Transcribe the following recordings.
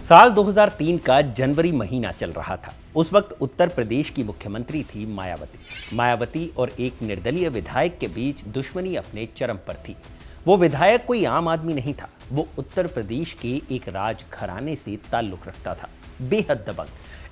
साल 2003 का जनवरी महीना चल रहा था। उस वक्त उत्तर प्रदेश की मुख्यमंत्री थी मायावती। मायावती और एक निर्दलीय विधायक के बीच दुश्मनी अपने चरम पर थी। वो विधायक कोई आम आदमी नहीं था, वो उत्तर प्रदेश के एक राज घराने से ताल्लुक रखता था। बेहद दबंग,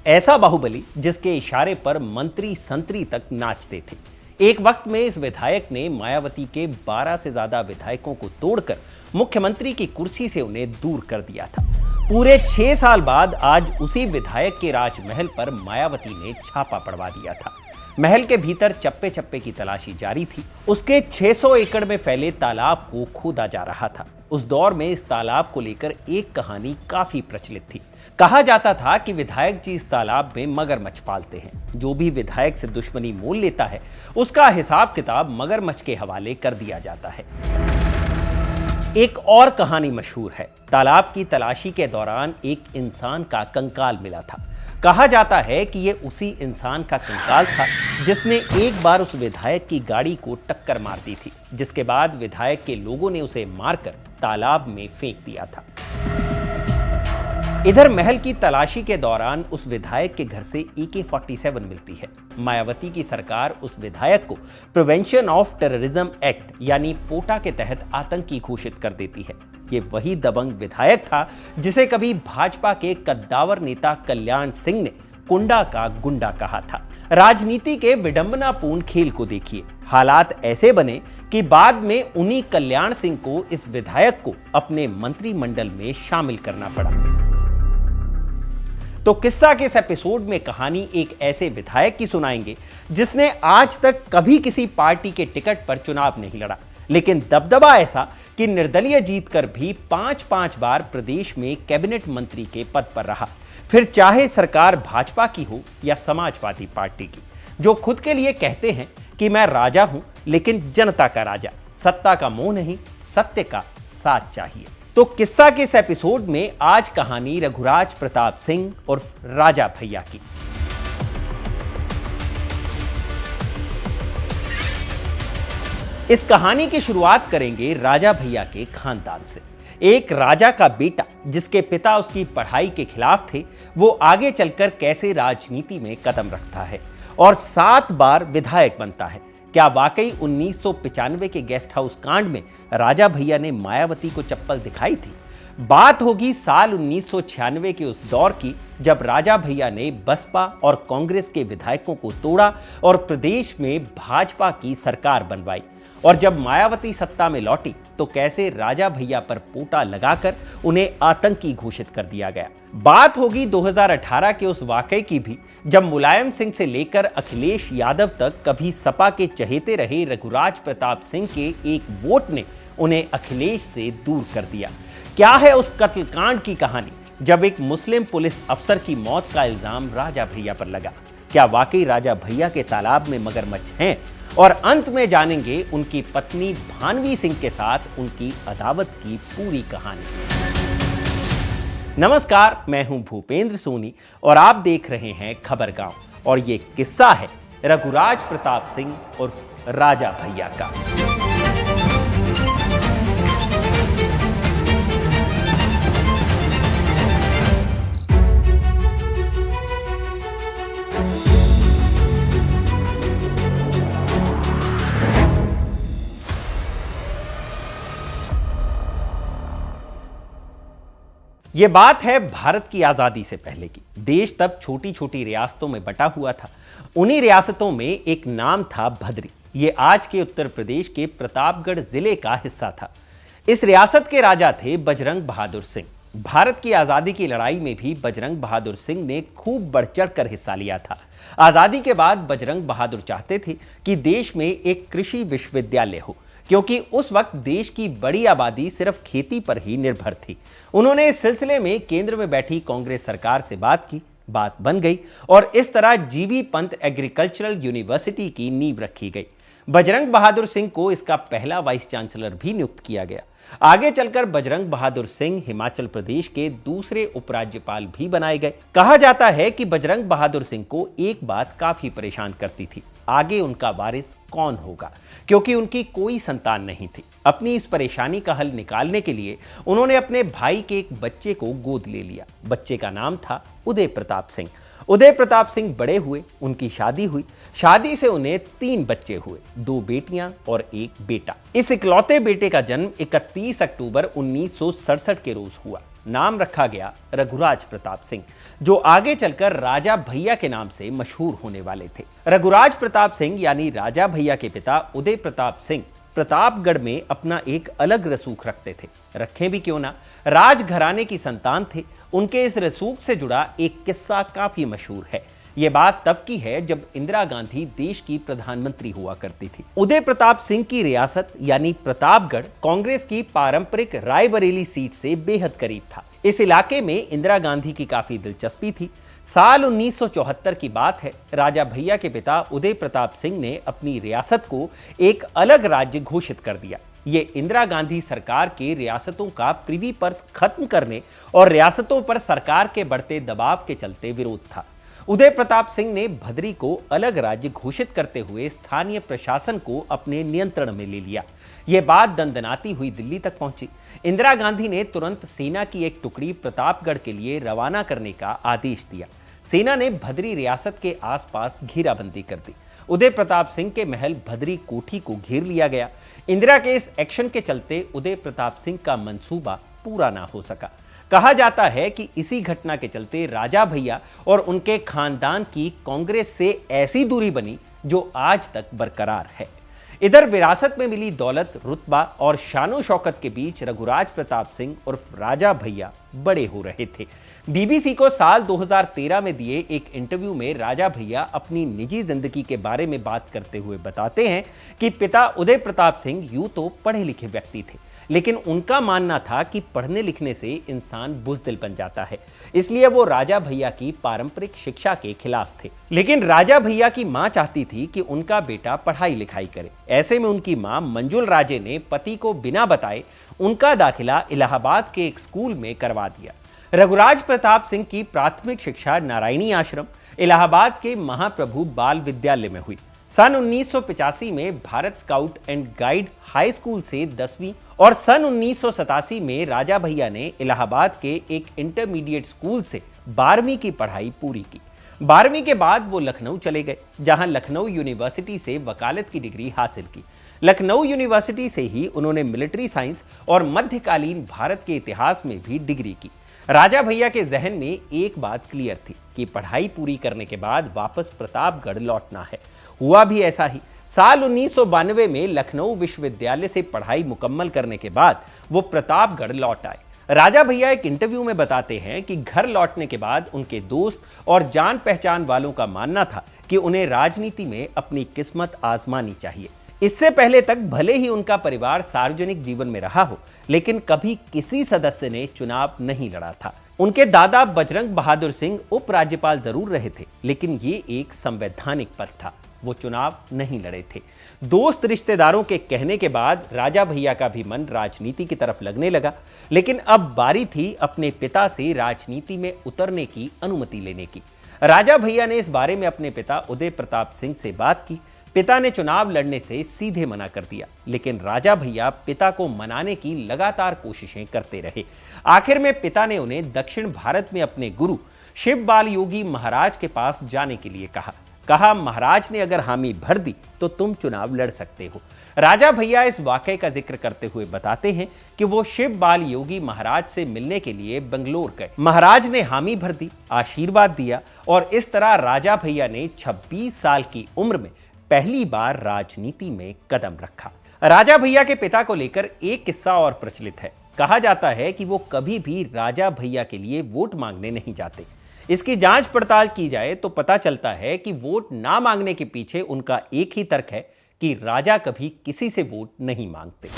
ऐसा बाहुबली जिसके इशारे पर मंत्री संतरी तक नाचते थे। एक वक्त में इस विधायक ने मायावती के 12 से ज्यादा विधायकों को तोड़कर मुख्यमंत्री की कुर्सी से उन्हें दूर कर दिया था। पूरे 6 साल बाद आज उसी विधायक के राजमहल पर मायावती ने छापा पड़वा दिया था। महल के भीतर चप्पे चप्पे की तलाशी जारी थी। उसके 600 एकड़ में फैले तालाब को खोदा जा रहा था। उस दौर में इस तालाब को लेकर एक कहानी काफी प्रचलित थी। कहा जाता था कि विधायक जी इस तालाब में मगरमच्छ पालते हैं। जो भी विधायक से दुश्मनी मोल लेता है उसका हिसाब किताब मगरमच्छ के हवाले कर दिया जाता है। एक और कहानी मशहूर है। तालाब की तलाशी के दौरान एक इंसान का कंकाल मिला था। कहा जाता है कि यह उसी इंसान का कंकाल था जिसने एक बार उस विधायक की गाड़ी को टक्कर मार दी थी, जिसके बाद विधायक के लोगों ने उसे मारकर तालाब में फेंक दिया था। इधर महल की तलाशी के दौरान उस विधायक के घर से AK-47 मिलती है। मायावती की सरकार उस विधायक को प्रिवेंशन ऑफ टेररिज्म एक्ट यानी पोटा के तहत आतंकी घोषित कर देती है। ये वही दबंग विधायक था जिसे कभी भाजपा के कद्दावर नेता कल्याण सिंह ने कुंडा का गुंडा कहा था। राजनीति के विडंबनापूर्ण खेल को देखिए। हालात ऐसे बने कि बाद में उन्हीं कल्याण सिंह को इस विधायक को अपने मंत्रिमंडल में शामिल करना पड़ा। तो किस्सा के इस एपिसोड में कहानी एक ऐसे विधायक की सुनाएंगे जिसने आज तक कभी किसी पार्टी के टिकट पर चुनाव नहीं लड़ा, लेकिन दबदबा ऐसा कि निर्दलीय जीतकर भी 5-5 बार प्रदेश में कैबिनेट मंत्री के पद पर रहा। फिर चाहे सरकार भाजपा की हो या समाजवादी पार्टी की, जो खुद के लिए कहते हैं कि मैं राजा हूं लेकिन जनता का राजा, सत्ता का मोह नहीं, सत्य का साथ चाहिए। तो किस्सा के इस एपिसोड में आज कहानी रघुराज प्रताप सिंह और राजा भैया की। इस कहानी की शुरुआत करेंगे राजा भैया के खानदान से। एक राजा का बेटा जिसके पिता उसकी पढ़ाई के खिलाफ थे, वो आगे चलकर कैसे राजनीति में कदम रखता है और 7 बार विधायक बनता है। क्या वाकई 1995 के गेस्ट हाउस कांड में राजा भैया ने मायावती को चप्पल दिखाई थी? बात होगी साल 1996 के उस दौर की, जब राजा भैया ने बसपा और कांग्रेस के विधायकों को तोड़ा और प्रदेश में भाजपा की सरकार बनवाई। और जब मायावती सत्ता में लौटी तो कैसे राजा भैया पर पोटा लगाकर उन्हें आतंकी घोषित कर दिया गया। बात होगी 2018 के उस वाकये की भी, जब मुलायम सिंह से लेकर अखिलेश यादव तक कभी सपा के चहेते रहे रघुराज प्रताप सिंह के एक वोट ने उन्हें अखिलेश से दूर कर दिया। क्या है उस कत्लकांड की कहानी जब एक मुस्लिम पुलिस अफसर की मौत का इल्जाम राजा भैया पर लगा? क्या वाकई राजा भैया के तालाब में मगरमच्छ हैं? और अंत में जानेंगे उनकी पत्नी भानवी सिंह के साथ उनकी अदावत की पूरी कहानी। नमस्कार, मैं हूं भूपेंद्र सोनी और आप देख रहे हैं खबर गांव, और ये किस्सा है रघुराज प्रताप सिंह और राजा भैया का। ये बात है भारत की आजादी से पहले की। देश तब छोटी छोटी रियासतों में बटा हुआ था। उन्हीं रियासतों में एक नाम था भद्री। ये आज के उत्तर प्रदेश के प्रतापगढ़ जिले का हिस्सा था। इस रियासत के राजा थे बजरंग बहादुर सिंह। भारत की आजादी की लड़ाई में भी बजरंग बहादुर सिंह ने खूब बढ़ चढ़कर हिस्सा लिया था। आजादी के बाद बजरंग बहादुर चाहते थे कि देश में एक कृषि विश्वविद्यालय हो, क्योंकि उस वक्त देश की बड़ी आबादी सिर्फ खेती पर ही निर्भर थी। उन्होंने इस सिलसिले में केंद्र में बैठी कांग्रेस सरकार से बात की, बात बन गई और इस तरह जीबी पंत एग्रीकल्चरल यूनिवर्सिटी की नींव रखी गई। बजरंग बहादुर सिंह को इसका पहला वाइस चांसलर भी नियुक्त किया गया। आगे चलकर बजरंग बहादुर सिंह हिमाचल प्रदेश के दूसरे उपराज्यपाल भी बनाए गए। कहा जाता है कि बजरंग बहादुर सिंह को एक बात काफी परेशान करती थी। आगे उनका वारिस कौन होगा, क्योंकि उनकी कोई संतान नहीं थी। अपनी इस परेशानी का हल निकालने के लिए उन्होंने अपने भाई के एक बच्चे को गोद ले लिया। बच्चे का नाम था उदय प्रताप सिंह। उदय प्रताप सिंह बड़े हुए, उनकी शादी हुई। शादी से उन्हें 3 बच्चे हुए, 2 बेटियां और 1 बेटा। इस इकलौते बेटे का जन्म 31 अक्टूबर 1967 के रोज हुआ। नाम रखा गया रघुराज प्रताप सिंह, जो आगे चलकर राजा भैया के नाम से मशहूर होने वाले थे। रघुराज प्रताप सिंह यानी राजा भैया के पिता उदय प्रताप सिंह प्रतापगढ़ में अपना एक अलग रसूख रखते थे। रखें भी क्यों ना, राजघराने की संतान थे। उनके इस रसूख से जुड़ा एक किस्सा काफी मशहूर है। ये बात तब की है जब इंदिरा गांधी देश की प्रधानमंत्री हुआ करती थी। उदय प्रताप सिंह की रियासत यानी प्रतापगढ़ कांग्रेस की पारंपरिक रायबरेली सीट से बेहद करीब था। इस इलाके में इंदिरा गांधी की काफी दिलचस्पी थी। साल 1974 की बात है। राजा भैया के पिता उदय प्रताप सिंह ने अपनी रियासत को एक अलग राज्य घोषित कर दिया। ये इंदिरा गांधी सरकार के रियासतों का प्रिवी पर्स खत्म करने और रियासतों पर सरकार के बढ़ते दबाव के चलते विरोध था। उदय प्रताप सिंह ने भदरी को अलग राज्य घोषित करते हुए स्थानीय प्रशासन को अपने नियंत्रण में ले लिया। यह बात दंदनाती हुई दिल्ली तक पहुंची। इंदिरा गांधी ने तुरंत सेना की एक टुकड़ी प्रतापगढ़ के लिए रवाना करने का आदेश दिया। सेना ने भदरी रियासत के आसपास घेराबंदी कर दी। उदय प्रताप सिंह के महल भदरी कोठी को घेर लिया गया। इंदिरा के इस एक्शन के चलते उदय प्रताप सिंह का मंसूबा पूरा ना हो सका। कहा जाता है कि इसी घटना के चलते राजा भैया और उनके खानदान की कांग्रेस से ऐसी दूरी बनी जो आज तक बरकरार है। इधर विरासत में मिली दौलत, रुतबा और शानो शौकत के बीच रघुराज प्रताप सिंह उर्फ राजा भैया बड़े हो रहे थे। बीबीसी को साल 2013 में दिए एक इंटरव्यू में राजा भैया अपनी निजी जिंदगी के बारे में बात करते हुए बताते हैं कि पिता उदय प्रताप सिंह यूं तो पढ़े लिखे व्यक्ति थे, लेकिन उनका मानना था कि पढ़ने लिखने से इंसान बुज़दिल बन जाता है, इसलिए वो राजा भैया की पारंपरिक शिक्षा के खिलाफ थे। लेकिन राजा भैया की मां चाहती थी कि उनका बेटा पढ़ाई लिखाई करे। ऐसे में उनकी मां मंजुल राजे ने पति को बिना बताए उनका दाखिला इलाहाबाद के एक स्कूल में करवा दिया। रघुराज प्रताप सिंह की प्राथमिक शिक्षा नारायणी आश्रम, इलाहाबाद के महाप्रभु बाल विद्यालय में हुई। सन 1985 में Bharat scout and guide high school से 10वीं और सन 1987 में राजा भैया ने इलाहाबाद के एक इंटरमीडिएट स्कूल से 12वीं की पढ़ाई पूरी की। 12वीं के बाद वो लखनऊ चले गए, जहां लखनऊ यूनिवर्सिटी से वकालत की डिग्री हासिल की। लखनऊ यूनिवर्सिटी से ही उन्होंने मिलिट्री साइंस और मध्यकालीन भारत के इतिहास में भी डिग्री की। राजा भैया के जहन में एक बात क्लियर थी कि पढ़ाई पूरी करने के बाद वापस प्रतापगढ़ लौटना है। हुआ भी ऐसा ही। साल 1992 में लखनऊ विश्वविद्यालय से पढ़ाई मुकम्मल करने के बाद वो प्रतापगढ़ लौट आए। राजा भैया एक इंटरव्यू में बताते हैं कि घर लौटने के बाद उनके दोस्त और जान पहचान वालों का मानना था कि उन्हें राजनीति में अपनी किस्मत आजमानी चाहिए। इससे पहले तक भले ही उनका परिवार सार्वजनिक जीवन में रहा हो, लेकिन कभी किसी सदस्य ने चुनाव नहीं लड़ा था। उनके दादा बजरंग बहादुर सिंह उपराज्यपाल जरूर रहे थे, लेकिन ये एक संवैधानिक पद था, वो चुनाव नहीं लड़े थे। दोस्त रिश्तेदारों के कहने के बाद राजा भैया का भी मन राजनीति की तरफ लगने लगा, लेकिन अब बारी थी अपने पिता से राजनीति में उतरने की अनुमति लेने की। राजा भैया ने इस बारे में अपने पिता उदय प्रताप सिंह से बात की। पिता ने चुनाव लड़ने से सीधे मना कर दिया, लेकिन राजा भैया पिता को मनाने की लगातार कोशिशें करते रहे। आखिर में पिता ने उन्हें दक्षिण भारत में अपने गुरु शिव बाल योगी महाराज के पास जाने के लिए कहा महाराज ने अगर हामी भर दी तो तुम चुनाव लड़ सकते हो। राजा भैया इस वाकये का जिक्र करते हुए बताते हैं कि वो शिव बाल योगी महाराज से मिलने के लिए बेंगलोर गए। महाराज ने हामी भर दी, आशीर्वाद दिया और इस तरह राजा भैया ने 26 साल की उम्र में पहली बार राजनीति में कदम रखा। राजा भैया के पिता को लेकर एक किस्सा और प्रचलित है। कहा जाता है कि वो कभी भी राजा भैया के लिए वोट मांगने नहीं जाते। इसकी जांच पड़ताल की जाए तो पता चलता है कि वोट ना मांगने के पीछे उनका एक ही तर्क है कि राजा कभी किसी से वोट नहीं मांगते।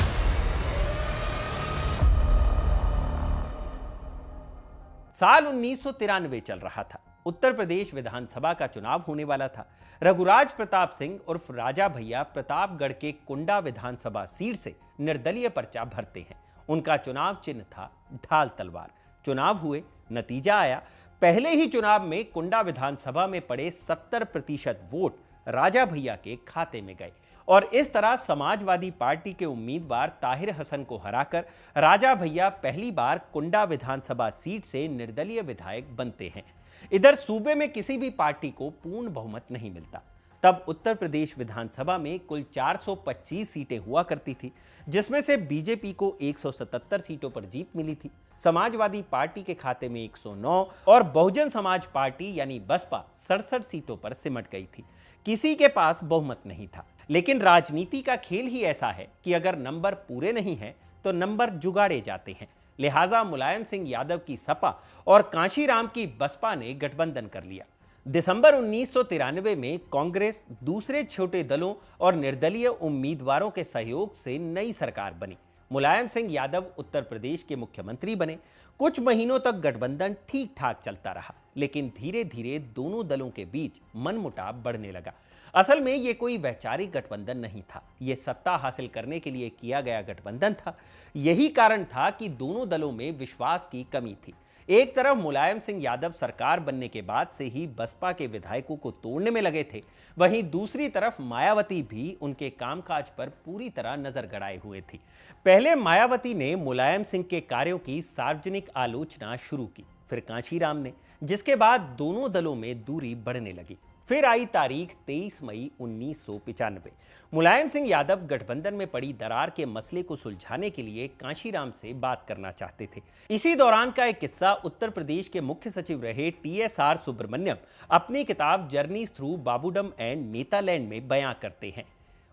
साल 1993 चल रहा था। उत्तर प्रदेश विधानसभा का चुनाव होने वाला था। रघुराज प्रताप सिंह उर्फ राजा भैया प्रतापगढ़ के कुंडा विधानसभा सीट से निर्दलीय पर्चा भरते हैं। उनका चुनाव चिन्ह था ढाल तलवार। चुनाव हुए, नतीजा आया। पहले ही चुनाव में कुंडा विधानसभा में पड़े 70% वोट राजा भैया के खाते में गए और इस तरह समाजवादी पार्टी के उम्मीदवार ताहिर हसन को हराकर राजा भैया पहली बार कुंडा विधानसभा सीट से निर्दलीय विधायक बनते हैं। इधर सूबे में किसी भी पार्टी को पूर्ण बहुमत नहीं मिलता। तब उत्तर प्रदेश विधानसभा में कुल 425 सीटें हुआ करती थी, जिसमें से बीजेपी को 177 सीटों पर जीत मिली थी। समाजवादी पार्टी के खाते में 109 और बहुजन समाज पार्टी यानी बसपा 67 सीटों पर सिमट गई थी। किसी के पास बहुमत नहीं था। लेकिन राजनीति का खेल ही ऐसा है कि अगर नंबर पूरे नहीं हैं तो नंबर जुगाड़े जाते हैं। लिहाजा मुलायम सिंह यादव की सपा और कांशीराम की बसपा ने गठबंधन कर लिया। दिसंबर 1993 में कांग्रेस, दूसरे छोटे दलों और निर्दलीय उम्मीदवारों के सहयोग से नई सरकार बनी। मुलायम सिंह यादव उत्तर प्रदेश के मुख्यमंत्री बने। कुछ महीनों तक गठबंधन ठीक ठाक चलता रहा, लेकिन धीरे धीरे दोनों दलों के बीच मनमुटाव बढ़ने लगा। असल में ये कोई वैचारिक गठबंधन नहीं था, ये सत्ता हासिल करने के लिए किया गया गठबंधन था। यही कारण था कि दोनों दलों में विश्वास की कमी थी। एक तरफ मुलायम सिंह यादव सरकार बनने के बाद से ही बसपा के विधायकों को तोड़ने में लगे थे, वहीं दूसरी तरफ मायावती भी उनके कामकाज पर पूरी तरह नजर गड़ाए हुए थी। पहले मायावती ने मुलायम सिंह के कार्यों की सार्वजनिक आलोचना शुरू की, फिर कांशीराम ने, जिसके बाद दोनों दलों में दूरी बढ़ने लगी। फिर आई तारीख 23 मई 1995। मुलायम सिंह यादव गठबंधन में पड़ी दरार के मसले को सुलझाने के लिए कांशीराम से बात करना चाहते थे। इसी दौरान का एक किस्सा उत्तर प्रदेश के मुख्य सचिव रहे TSR सुब्रमण्यम अपनी किताब जर्नीज थ्रू बाबूडम एंड नेतालैंड में बयां करते हैं।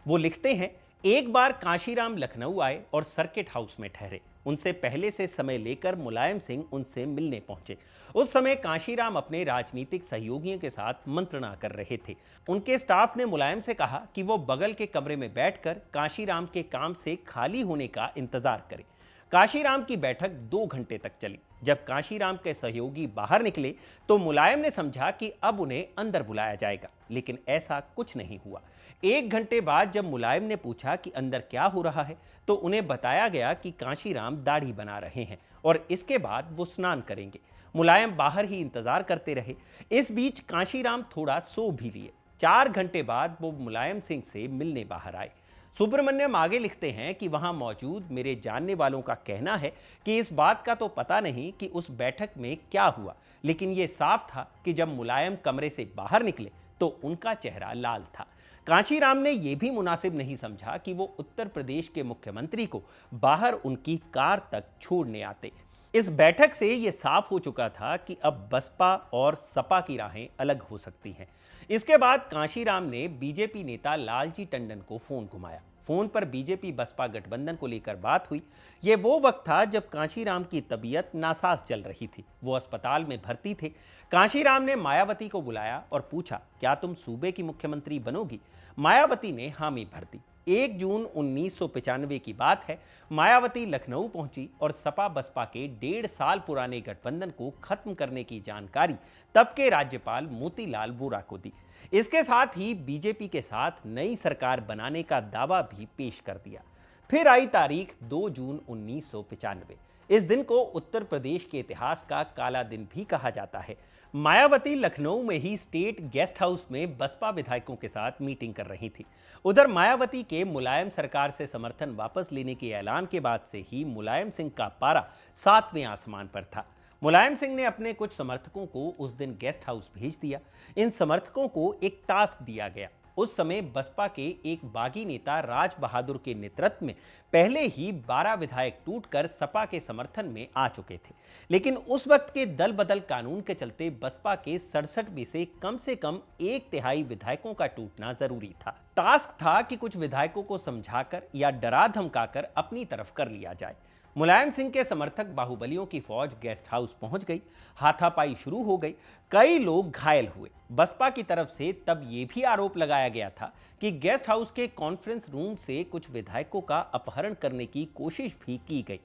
वो लिखते हैं, एक बार कांशीराम लखनऊ आए और सर्किट हाउस में ठहरे। उनसे पहले से समय लेकर मुलायम सिंह उनसे मिलने पहुंचे। उस समय कांशीराम अपने राजनीतिक सहयोगियों के साथ मंत्रणा कर रहे थे। उनके स्टाफ ने मुलायम से कहा कि वो बगल के कमरे में बैठकर कांशीराम के काम से खाली होने का इंतजार करें। कांशीराम की बैठक 2 घंटे तक चली। जब कांशीराम के सहयोगी बाहर निकले तो मुलायम ने समझा कि अब उन्हें अंदर बुलाया जाएगा, लेकिन ऐसा कुछ नहीं हुआ। 1 घंटे बाद जब मुलायम ने पूछा कि अंदर क्या हो रहा है, तो उन्हें बताया गया कि कांशीराम दाढ़ी बना रहे हैं और इसके बाद वो स्नान करेंगे। मुलायम बाहर ही इंतजार करते रहे। इस बीच कांशीराम थोड़ा सो भी लिए। 4 घंटे बाद वो मुलायम सिंह से मिलने बाहर आए। सुब्रमण्यम आगे लिखते हैं कि वहां मौजूद मेरे जानने वालों का कहना है कि इस बात का तो पता नहीं कि उस बैठक में क्या हुआ, लेकिन यह साफ था कि जब मुलायम कमरे से बाहर निकले तो उनका चेहरा लाल था। कांशीराम ने यह भी मुनासिब नहीं समझा कि वो उत्तर प्रदेश के मुख्यमंत्री को बाहर उनकी कार तक छोड़ने आते। इस बैठक से यह साफ हो चुका था कि अब बसपा और सपा की राहें अलग हो सकती हैं। इसके बाद कांशीराम ने बीजेपी नेता लालजी टंडन को फोन घुमाया। फोन पर बीजेपी बसपा गठबंधन को लेकर बात हुई। यह वो वक्त था जब कांशीराम की तबीयत नासाज चल रही थी। वो अस्पताल में भर्ती थे। कांशीराम ने मायावती को बुलाया और पूछा, क्या तुम सूबे की मुख्यमंत्री बनोगी? मायावती ने हामी भर दी। 1 जून 1995 की बात है। मायावती लखनऊ पहुंची और सपा बसपा के 1.5 साल पुराने गठबंधन को खत्म करने की जानकारी तब के राज्यपाल मोतीलाल वोरा को दी। इसके साथ ही बीजेपी के साथ नई सरकार बनाने का दावा भी पेश कर दिया। फिर आई तारीख 2 जून 1995। इस दिन को उत्तर प्रदेश के इतिहास का काला दिन भी कहा जाता है। मायावती लखनऊ में ही स्टेट गेस्ट हाउस में बसपा विधायकों के साथ मीटिंग कर रही थी। उधर मायावती के मुलायम सरकार से समर्थन वापस लेने के ऐलान के बाद से ही मुलायम सिंह का पारा 7वें आसमान पर था। मुलायम सिंह ने अपने कुछ समर्थकों को उस दिन गेस्ट हाउस भेज दिया। इन समर्थकों को एक टास्क दिया गया। उस समय बसपा के एक बागी नेता राज बहादुर के नेतृत्व में पहले ही 12 विधायक टूटकर सपा के समर्थन में आ चुके थे, लेकिन उस वक्त के दल बदल कानून के चलते बसपा के 67 में से कम 1/3 विधायकों का टूटना जरूरी था। टास्क था कि कुछ विधायकों को समझाकर या डरा धमकाकर अपनी तरफ कर लिया जाए। मुलायम सिंह के समर्थक बाहुबलियों की फौज गेस्ट हाउस पहुंच गई। हाथापाई शुरू हो गई। कई लोग घायल हुए। बसपा की तरफ से तब यह भी आरोप लगाया गया था कि गेस्ट हाउस के कॉन्फ्रेंस रूम से कुछ विधायकों का अपहरण करने की कोशिश भी की गई।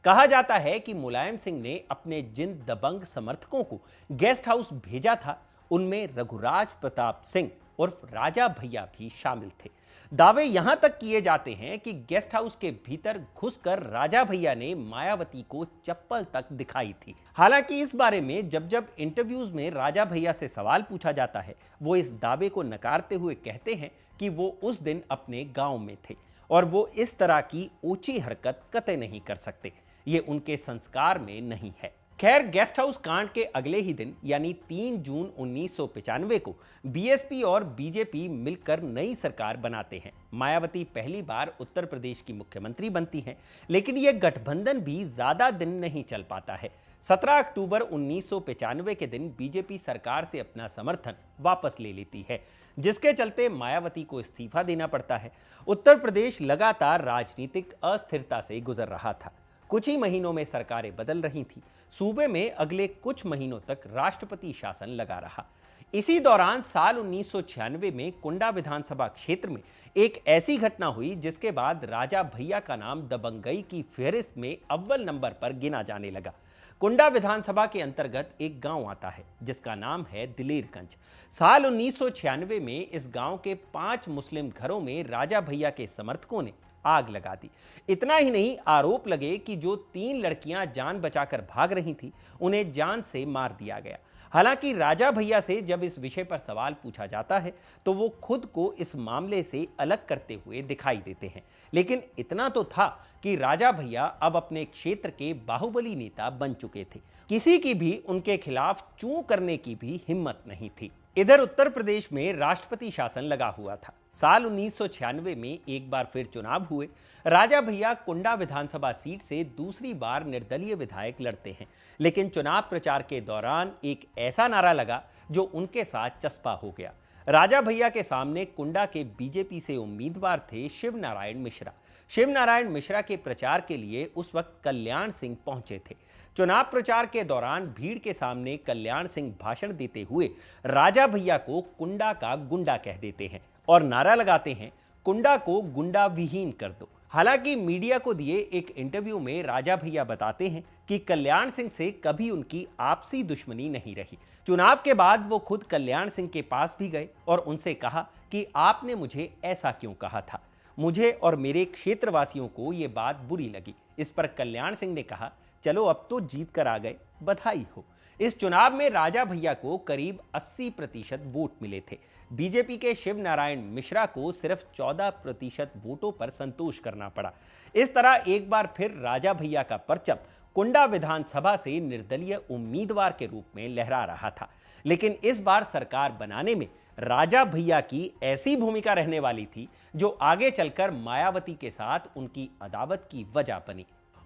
कहा जाता है कि मुलायम सिंह ने अपने जिन दबंग समर्थकों को गेस्ट हाउस भेजा था, उनमें रघुराज प्रताप सिंह उर्फ राजा भैया भी शामिल थे। दावे यहां तक किए जाते हैं कि गेस्ट हाउस के भीतर घुसकर राजा भैया ने मायावती को चप्पल तक दिखाई थी। हालांकि इस बारे में जब जब इंटरव्यूज में राजा भैया से सवाल पूछा जाता है, वो इस दावे को नकारते हुए कहते हैं कि वो उस दिन अपने गांव में थे और वो इस तरह की ऊंची हरकत कतई नहीं कर सकते। ये उनके संस्कार में नहीं है। खैर, गेस्ट हाउस कांड के अगले ही दिन यानी 3 जून 1995 को बीएसपी और बीजेपी मिलकर नई सरकार बनाते हैं। मायावती पहली बार उत्तर प्रदेश की मुख्यमंत्री बनती हैं, लेकिन यह गठबंधन भी ज्यादा दिन नहीं चल पाता है। 17 अक्टूबर 1995 के दिन बीजेपी सरकार से अपना समर्थन वापस ले लेती है, जिसके चलते मायावती को इस्तीफा देना पड़ता है। उत्तर प्रदेश लगातार राजनीतिक अस्थिरता से गुजर रहा था। कुछ ही महीनों में सरकारें बदल रही थी। सूबे में अगले कुछ महीनों तक राष्ट्रपति शासन लगा रहा। इसी दौरान साल 1996 में कुंडा विधानसभा क्षेत्र में एक ऐसी घटना हुई जिसके बाद राजा भैया का नाम दबंगई की फहरिस्त में अव्वल नंबर पर गिना जाने लगा। कुंडा विधानसभा के अंतर्गत एक गांव आता है जिसका नाम है दिलेरगंज। साल 1996 में इस गांव के 5 मुस्लिम घरों में राजा भैया के समर्थकों ने आग लगा दी। इतना ही नहीं, आरोप लगे कि जो 3 लड़कियां जान बचाकर भाग रही थी उन्हें जान से मार दिया गया। हालांकि राजा भैया से जब इस विषय पर सवाल पूछा जाता है तो वो खुद को इस मामले से अलग करते हुए दिखाई देते हैं, लेकिन इतना तो था कि राजा भैया अब अपने क्षेत्र के बाहुबली नेता बन चुके थे। किसी की भी उनके खिलाफ चूं करने की भी हिम्मत नहीं थी। इधर उत्तर प्रदेश में राष्ट्रपति शासन लगा हुआ था। साल 1996 में एक बार फिर चुनाव हुए। राजा भैया कुंडा विधानसभा सीट से दूसरी बार निर्दलीय विधायक लड़ते हैं, लेकिन चुनाव प्रचार के दौरान एक ऐसा नारा लगा जो उनके साथ चस्पा हो गया। राजा भैया के सामने कुंडा के बीजेपी से उम्मीदवार थे शिव नारायण मिश्रा। शिव नारायण मिश्रा के प्रचार के लिए उस वक्त कल्याण सिंह पहुंचे थे। चुनाव प्रचार के दौरान भीड़ के सामने कल्याण सिंह भाषण देते हुए राजा भैया को कुंडा का गुंडा कह देते हैं और नारा लगाते हैं, कुंडा को गुंडा विहीन कर दो। हालांकि मीडिया को दिए एक इंटरव्यू में राजा भैया बताते हैं कि कल्याण सिंह से कभी उनकी आपसी दुश्मनी नहीं रही। चुनाव के बाद वो खुद कल्याण सिंह के पास भी गए और उनसे कहा कि आपने मुझे ऐसा क्यों कहा था। मुझे और मेरे क्षेत्रवासियों को ये बात बुरी लगी। इस पर कल्याण सिंह ने कहा, चलो अब तो जीत कर आ गए, बधाई हो। इस चुनाव में राजा भैया को करीब 80% वोट मिले थे। बीजेपी के शिव नारायण मिश्रा को सिर्फ 14% वोटों पर संतोष करना पड़ा। इस तरह एक बार फिर राजा भैया का परचम कुंडा विधानसभा से निर्दलीय उम्मीदवार के रूप में लहरा रहा था। लेकिन इस बार सरकार बनाने में राजा भैया की ऐसी भूमिका रहने वाली थी जो आगे चलकर मायावती के साथ उनकी अदावत की वजह बनी।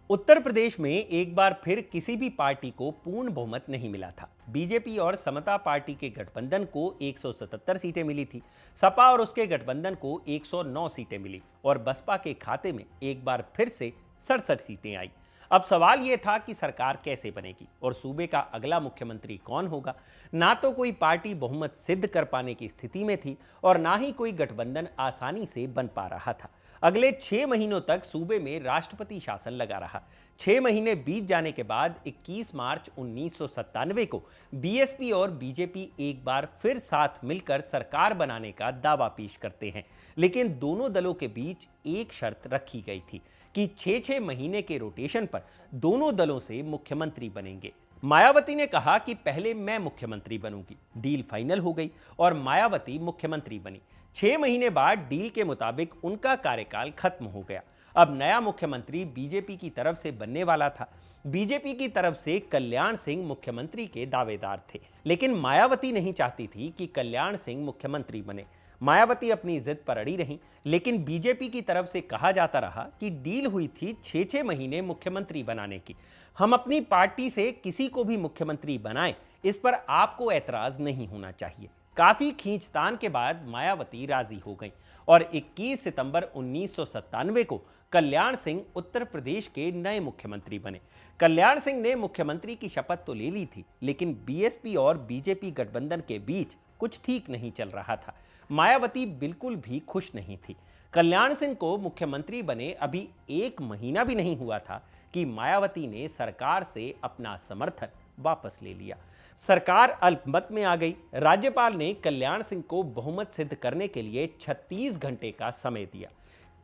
उत्तर प्रदेश में एक बार फिर किसी भी पार्टी को पूर्ण बहुमत नहीं मिला था। बीजेपी और समता पार्टी के गठबंधन को 177 सीटें मिली थी। सपा और उसके गठबंधन को 109 सीटें मिली और बसपा के खाते में एक बार फिर से 67 सीटें आई। अब सवाल यह था कि सरकार कैसे बनेगी और सूबे का अगला मुख्यमंत्री कौन होगा। ना तो कोई पार्टी बहुमत सिद्ध कर पाने की स्थिति में थी और ना ही कोई गठबंधन आसानी से बन पा रहा था। अगले 6 महीनों तक सूबे में राष्ट्रपति शासन लगा रहा। 6 महीने बीत जाने के बाद 21 मार्च 1997 को बीएसपी और बीजेपी एक बार फिर साथ मिलकर सरकार बनाने का दावा पेश करते हैं, लेकिन दोनों दलों के बीच एक शर्त रखी गई थी कि 6-6 महीने के रोटेशन पर दोनों दलों से मुख्यमंत्री बनेंगे। मायावती ने कहा कि पहले मैं मुख्यमंत्री बनूंगी। डील फाइनल हो गई और मायावती मुख्यमंत्री बनी। 6 महीने बाद डील के मुताबिक उनका कार्यकाल खत्म हो गया। अब नया मुख्यमंत्री बीजेपी की तरफ से बनने वाला था। बीजेपी की तरफ से कल्याण सिंह मुख्यमंत्री के दावेदार थे, लेकिन मायावती नहीं चाहती थी कि कल्याण सिंह मुख्यमंत्री बने। मायावती अपनी जिद पर अड़ी रहीं, लेकिन बीजेपी की तरफ से कहा जाता रहा कि डील हुई थी 6-6 महीने मुख्यमंत्री बनाने की। हम अपनी पार्टी से किसी को भी मुख्यमंत्री बनाएं, इस पर आपको ऐतराज नहीं होना चाहिए। काफी खींचतान के बाद मायावती राजी हो गई और 21 सितंबर 1997 को कल्याण सिंह उत्तर प्रदेश के नए मुख्यमंत्री बने। कल्याण सिंह ने मुख्यमंत्री की शपथ तो ले ली थी, लेकिन बीएसपी और बीजेपी गठबंधन के बीच कुछ ठीक नहीं चल रहा था। मायावती बिल्कुल भी खुश नहीं थी। कल्याण सिंह को मुख्यमंत्री बने अभी 1 महीना भी नहीं हुआ था कि मायावती ने सरकार से अपना समर्थन वापस ले लिया। सरकार अल्पमत में आ गई। राज्यपाल ने कल्याण सिंह को बहुमत सिद्ध करने के लिए 36 घंटे का समय दिया।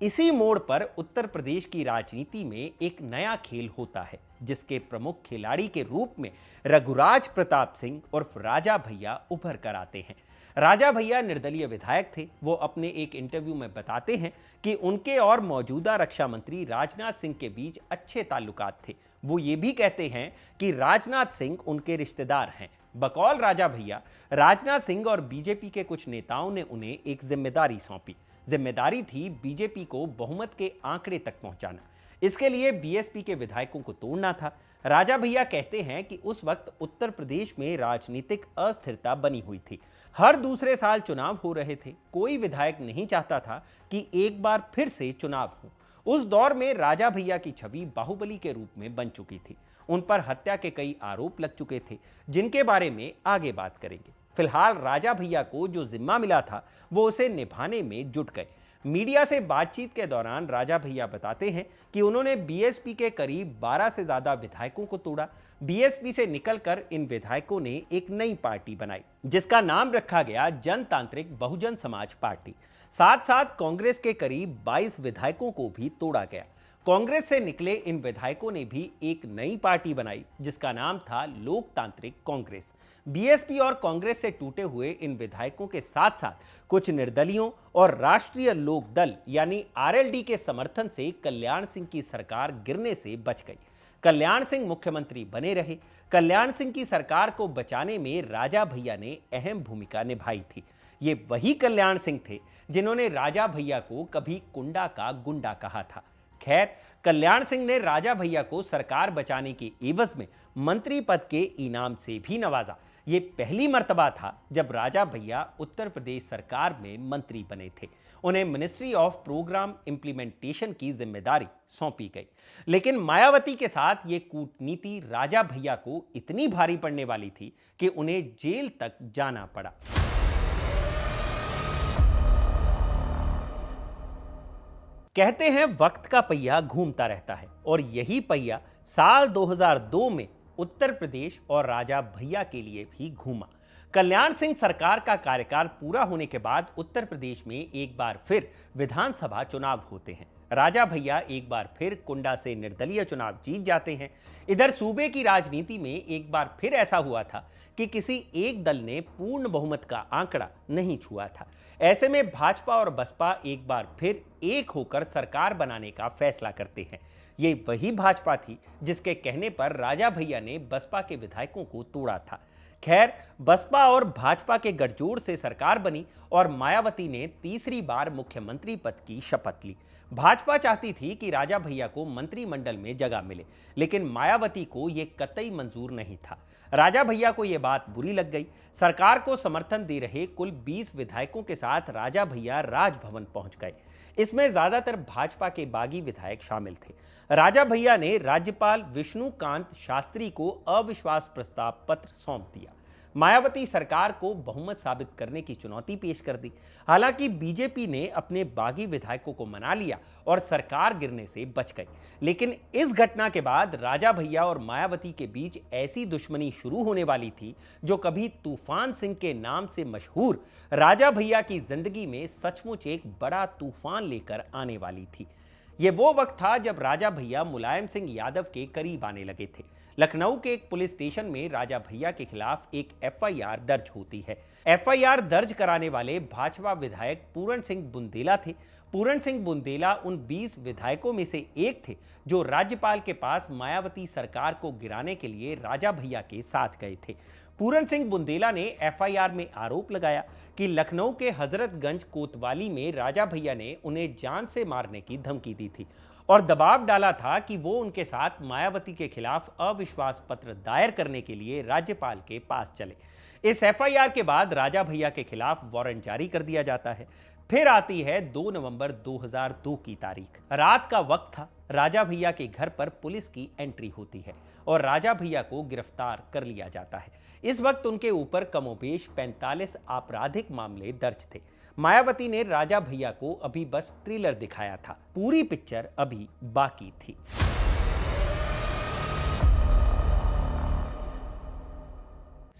इसी मोड़ पर उत्तर प्रदेश की राजनीति में एक नया खेल होता है, जिसके प्रमुख खिलाड़ी के रूप में रघुराज प्रताप सिंह उर्फ राजा भैया उभर कर आते हैं। राजा भैया निर्दलीय विधायक थे। वो अपने एक इंटरव्यू में बताते हैं कि उनके और मौजूदा रक्षा मंत्री राजनाथ सिंह के बीच अच्छे ताल्लुकात थे। वो ये भी कहते हैं कि राजनाथ सिंह उनके रिश्तेदार हैं। बकौल राजा भैया, राजनाथ सिंह और बीजेपी के कुछ नेताओं ने उन्हें एक जिम्मेदारी सौंपी। जिम्मेदारी थी बीजेपी को बहुमत के आंकड़े तक पहुंचाना। इसके लिए बीएसपी के विधायकों को तोड़ना था। राजा भैया कहते हैं कि उस वक्त उत्तर प्रदेश में राजनीतिक अस्थिरता बनी हुई थी। हर दूसरे साल चुनाव हो रहे थे। कोई विधायक नहीं चाहता था कि एक बार फिर से चुनाव हो। उस दौर में राजा भैया की छवि बाहुबली के रूप में बन चुकी थी। उन पर हत्या के कई आरोप लग चुके थे, जिनके बारे में आगे बात करेंगे। फिलहाल राजा भैया को जो जिम्मा मिला था वो उसे निभाने में जुट गए। मीडिया से बातचीत के दौरान राजा भैया बताते हैं कि उन्होंने बीएसपी के करीब 12 से ज्यादा विधायकों को तोड़ा। बीएसपी से निकलकर इन विधायकों ने एक नई पार्टी बनाई, जिसका नाम रखा गया जनतांत्रिक बहुजन समाज पार्टी। साथ साथ कांग्रेस के करीब 22 विधायकों को भी तोड़ा गया। कांग्रेस से निकले इन विधायकों ने भी एक नई पार्टी बनाई, जिसका नाम था लोकतांत्रिक कांग्रेस। बीएसपी और कांग्रेस से टूटे हुए इन विधायकों के साथ साथ कुछ निर्दलियों और राष्ट्रीय लोक दल यानी आरएलडी के समर्थन से कल्याण सिंह की सरकार गिरने से बच गई। कल्याण सिंह मुख्यमंत्री बने रहे। कल्याण सिंह की सरकार को बचाने में राजा भैया ने अहम भूमिका निभाई थी। ये वही कल्याण सिंह थे जिन्होंने राजा भैया को कभी कुंडा का गुंडा कहा था। खैर, कल्याण सिंह ने राजा भैया को सरकार बचाने के एवज में मंत्री पद के इनाम से भी नवाजा। ये पहली मर्तबा था जब राजा भैया उत्तर प्रदेश सरकार में मंत्री बने थे। उन्हें मिनिस्ट्री ऑफ प्रोग्राम इंप्लीमेंटेशन की जिम्मेदारी सौंपी गई। लेकिन मायावती के साथ ये कूटनीति राजा भैया को इतनी भारी पड़ने वाली थी कि उन्हें जेल तक जाना पड़ा। कहते हैं वक्त का पहिया घूमता रहता है, और यही पहिया साल 2002 में उत्तर प्रदेश और राजा भैया के लिए भी घूमा। कल्याण सिंह सरकार का कार्यकाल पूरा होने के बाद उत्तर प्रदेश में एक बार फिर विधानसभा चुनाव होते हैं। राजा भैया एक बार फिर कुंडा से निर्दलीय चुनाव जीत जाते हैं। इधर सूबे की राजनीति में एक बार फिर ऐसा हुआ था कि किसी एक दल ने पूर्ण बहुमत का आंकड़ा नहीं छुआ था। ऐसे में भाजपा और बसपा एक बार फिर एक होकर सरकार बनाने का फैसला करते हैं। ये वही भाजपा थी जिसके कहने पर राजा भैया ने बसपा के विधायकों को तोड़ा था। खैर, बसपा और भाजपा के गठजोड़ से सरकार बनी और मायावती ने तीसरी बार मुख्यमंत्री पद की शपथ ली। भाजपा चाहती थी कि राजा भैया को मंत्रिमंडल में जगह मिले, लेकिन मायावती को यह कतई मंजूर नहीं था। राजा भैया को यह बात बुरी लग गई। सरकार को समर्थन दे रहे कुल 20 विधायकों के साथ राजा भैया राजभवन पहुंच गए। इसमें ज्यादातर भाजपा के बागी विधायक शामिल थे। राजा भैया ने राज्यपाल विष्णुकांत शास्त्री को अविश्वास प्रस्ताव पत्र सौंप दिया। मायावती सरकार को बहुमत साबित करने की चुनौती पेश कर दी। हालांकि बीजेपी ने अपने बागी विधायकों को मना लिया और सरकार गिरने से बच गई। लेकिन इस घटना के बाद राजा भैया और मायावती के बीच ऐसी दुश्मनी शुरू होने वाली थी जो कभी तूफान सिंह के नाम से मशहूर राजा भैया की जिंदगी में सचमुच एक बड़ा तूफान लेकर आने वाली थी। यह वो वक्त था जब राजा भैया मुलायम सिंह यादव के करीब आने लगे थे। लखनऊ के एक पुलिस स्टेशन में राजा भैया के खिलाफ एक एफआईआर दर्ज होती है। एफआईआर दर्ज कराने वाले भाजपा विधायक पूरण सिंह बुंदेला थे। पूरण सिंह बुंदेला उन 20 विधायकों में से एक थे जो राज्यपाल के पास मायावती सरकार को गिराने के लिए राजा भैया के साथ गए थे। पूरण सिंह बुंदेला ने एफआईआर में आरोप लगाया कि लखनऊ के हजरतगंज कोतवाली में राजा भैया ने उन्हें जान से मारने की धमकी दी थी और दबाव डाला था कि वो उनके साथ मायावती के खिलाफ अविश्वास पत्र दायर करने के लिए राज्यपाल के पास चले। इस एफआईआर के बाद राजा भैया के खिलाफ वारंट जारी कर दिया जाता है। फिर आती है 2 नवंबर 2002 की तारीख। रात का वक्त था। राजा भैया के घर पर पुलिस की एंट्री होती है और राजा भैया को गिरफ्तार कर लिया जाता है। इस वक्त उनके ऊपर कमोबेश 45 आपराधिक मामले दर्ज थे। मायावती ने राजा भैया को अभी बस ट्रेलर दिखाया था, पूरी पिक्चर अभी बाकी थी।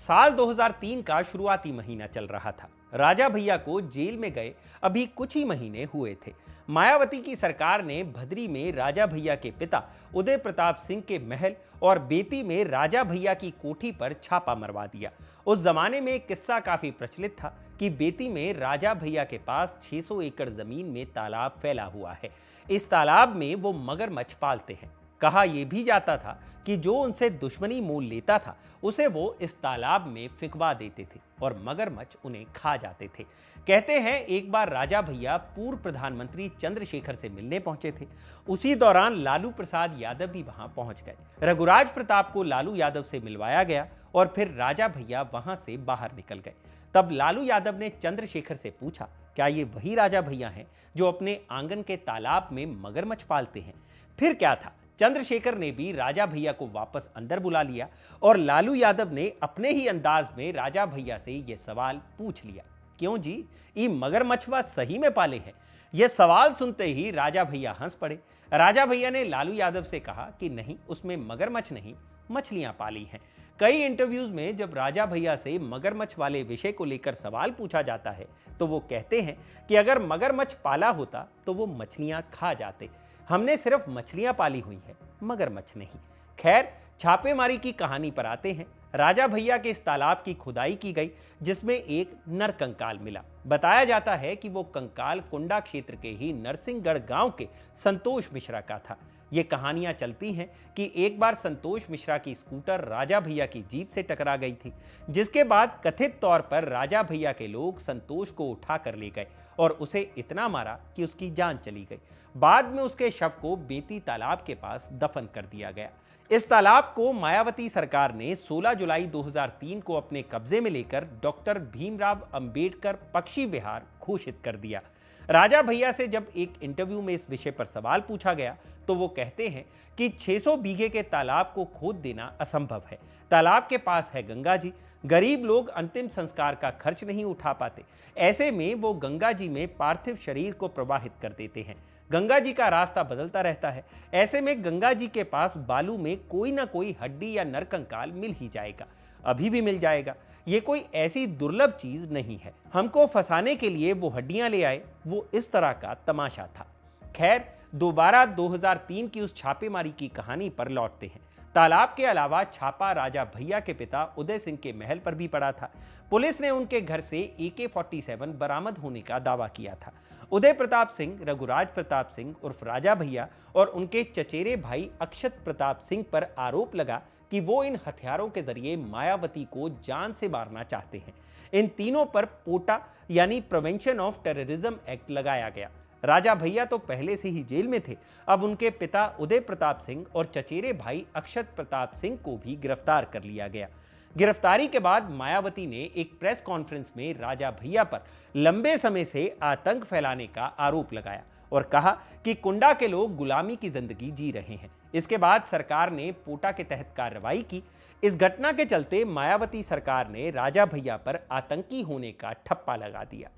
साल 2003 का शुरुआती महीना चल रहा था। राजा भैया को जेल में गए अभी कुछ ही महीने हुए थे। मायावती की सरकार ने भदरी में राजा भैया के पिता उदय प्रताप सिंह के महल और बेती में राजा भैया की कोठी पर छापा मरवा दिया। उस जमाने में एक किस्सा काफी प्रचलित था कि बेती में राजा भैया के पास 600 एकड़ जमीन में तालाब फैला हुआ है। इस तालाब में वो मगरमच्छ पालते हैं। कहा यह भी जाता था कि जो उनसे दुश्मनी मोल लेता था उसे वो इस तालाब में फिकवा देते थे और मगरमच्छ उन्हें खा जाते थे। कहते हैं एक बार राजा भैया पूर्व प्रधानमंत्री चंद्रशेखर से मिलने पहुंचे थे। उसी दौरान लालू प्रसाद यादव भी वहां पहुंच गए। रघुराज प्रताप को लालू यादव से मिलवाया गया और फिर राजा भैया वहां से बाहर निकल गए। तब लालू यादव ने चंद्रशेखर से पूछा, क्या ये वही राजा भैया हैं जो अपने आंगन के तालाब में मगरमच्छ पालते हैं? फिर क्या था, चंद्रशेखर ने भी राजा भैया को वापस अंदर बुला लिया और लालू यादव ने अपने ही अंदाज में राजा भैया से यह सवाल पूछ लिया, क्यों जी, ये मगरमच्छवा सही में पाले हैं? यह सवाल सुनते ही राजा भैया हंस पड़े। राजा भैया ने लालू यादव से कहा कि नहीं, उसमें मगरमच्छ नहीं, मछलियां पाली हैं। कई इंटरव्यूज में जब राजा भैया से मगरमच्छ वाले विषय को लेकर सवाल पूछा जाता है तो वो कहते हैं कि अगर मगरमच्छ पाला होता तो वो मछलियां खा जाते। हमने सिर्फ मछलियां पाली हुई है, मगरमच्छ नहीं। खैर, छापेमारी की कहानी पर आते हैं। राजा भैया के इस तालाब की खुदाई की गई जिसमें एक नर कंकाल मिला। बताया जाता है कि वो कंकाल कुंडा क्षेत्र के ही नरसिंहगढ़ गांव के संतोष मिश्रा का था। ये कहानियां चलती हैं कि एक बार संतोष मिश्रा की स्कूटर राजा भैया की जीप से टकरा गई थी, जिसके बाद कथित तौर पर राजा भैया के लोग संतोष को उठा कर ले गए और उसे इतना मारा कि उसकी जान चली गई। बाद में उसके शव को बेती तालाब के पास दफन कर दिया गया। इस तालाब को मायावती सरकार ने 16 जुलाई 2003 को अपने कब्जे में लेकर डॉक्टर भीमराव अंबेडकर पक्षी विहार घोषित कर दिया। राजा भैया से जब एक इंटरव्यू में इस विषय पर सवाल पूछा गया तो वो कहते हैं कि 600 बीघे के तालाब को खोद देना असंभव है। तालाब के पास है गंगा जी, गरीब लोग अंतिम संस्कार का खर्च नहीं उठा पाते। ऐसे में वो गंगा जी में पार्थिव शरीर को प्रवाहित कर देते हैं। गंगा जी का रास्ता बदलता रहता है। ऐसे में गंगा जी के पास बालू में कोई ना कोई हड्डी या नरकंकाल मिल ही जाएगा, अभी भी मिल जाएगा। ये कोई ऐसी दुर्लभ चीज नहीं है। हमको फंसाने के लिए वो हड्डियां ले आए, वो इस तरह का तमाशा था। खैर, दोबारा 2003 की उस छापेमारी की कहानी पर लौटते हैं। तालाब के अलावा छापा राजा भैया के पिता उदय सिंह के महल पर भी पड़ा था। पुलिस ने उनके घर से AK-47 बरामद होने का दावा किया था। उदय प्रताप सिंह, रघुराज प्रताप सिंह उर्फ राजा भैया और उनके चचेरे भाई अक्षत प्रताप सिंह पर आरोप लगा कि वो इन हथियारों के जरिए मायावती को जान से मारना चाहते हैं। इन तीनों पर पोटा यानी प्रिवेंशन ऑफ टेररिज्म एक्ट लगाया गया। राजा भैया तो पहले से ही जेल में थे। अब उनके पिता उदय प्रताप सिंह और चचेरे भाई अक्षत प्रताप सिंह को भी गिरफ्तार कर लिया गया। गिरफ्तारी के बाद मायावती ने एक प्रेस कॉन्फ्रेंस में राजा भैया पर लंबे समय से आतंक फैलाने का आरोप लगाया और कहा कि कुंडा के लोग गुलामी की जिंदगी जी रहे हैं। इसके बाद सरकार ने पोटा के तहत कार्रवाई की। इस घटना के चलते मायावती सरकार ने राजा भैया पर आतंकी होने का ठप्पा लगा दिया।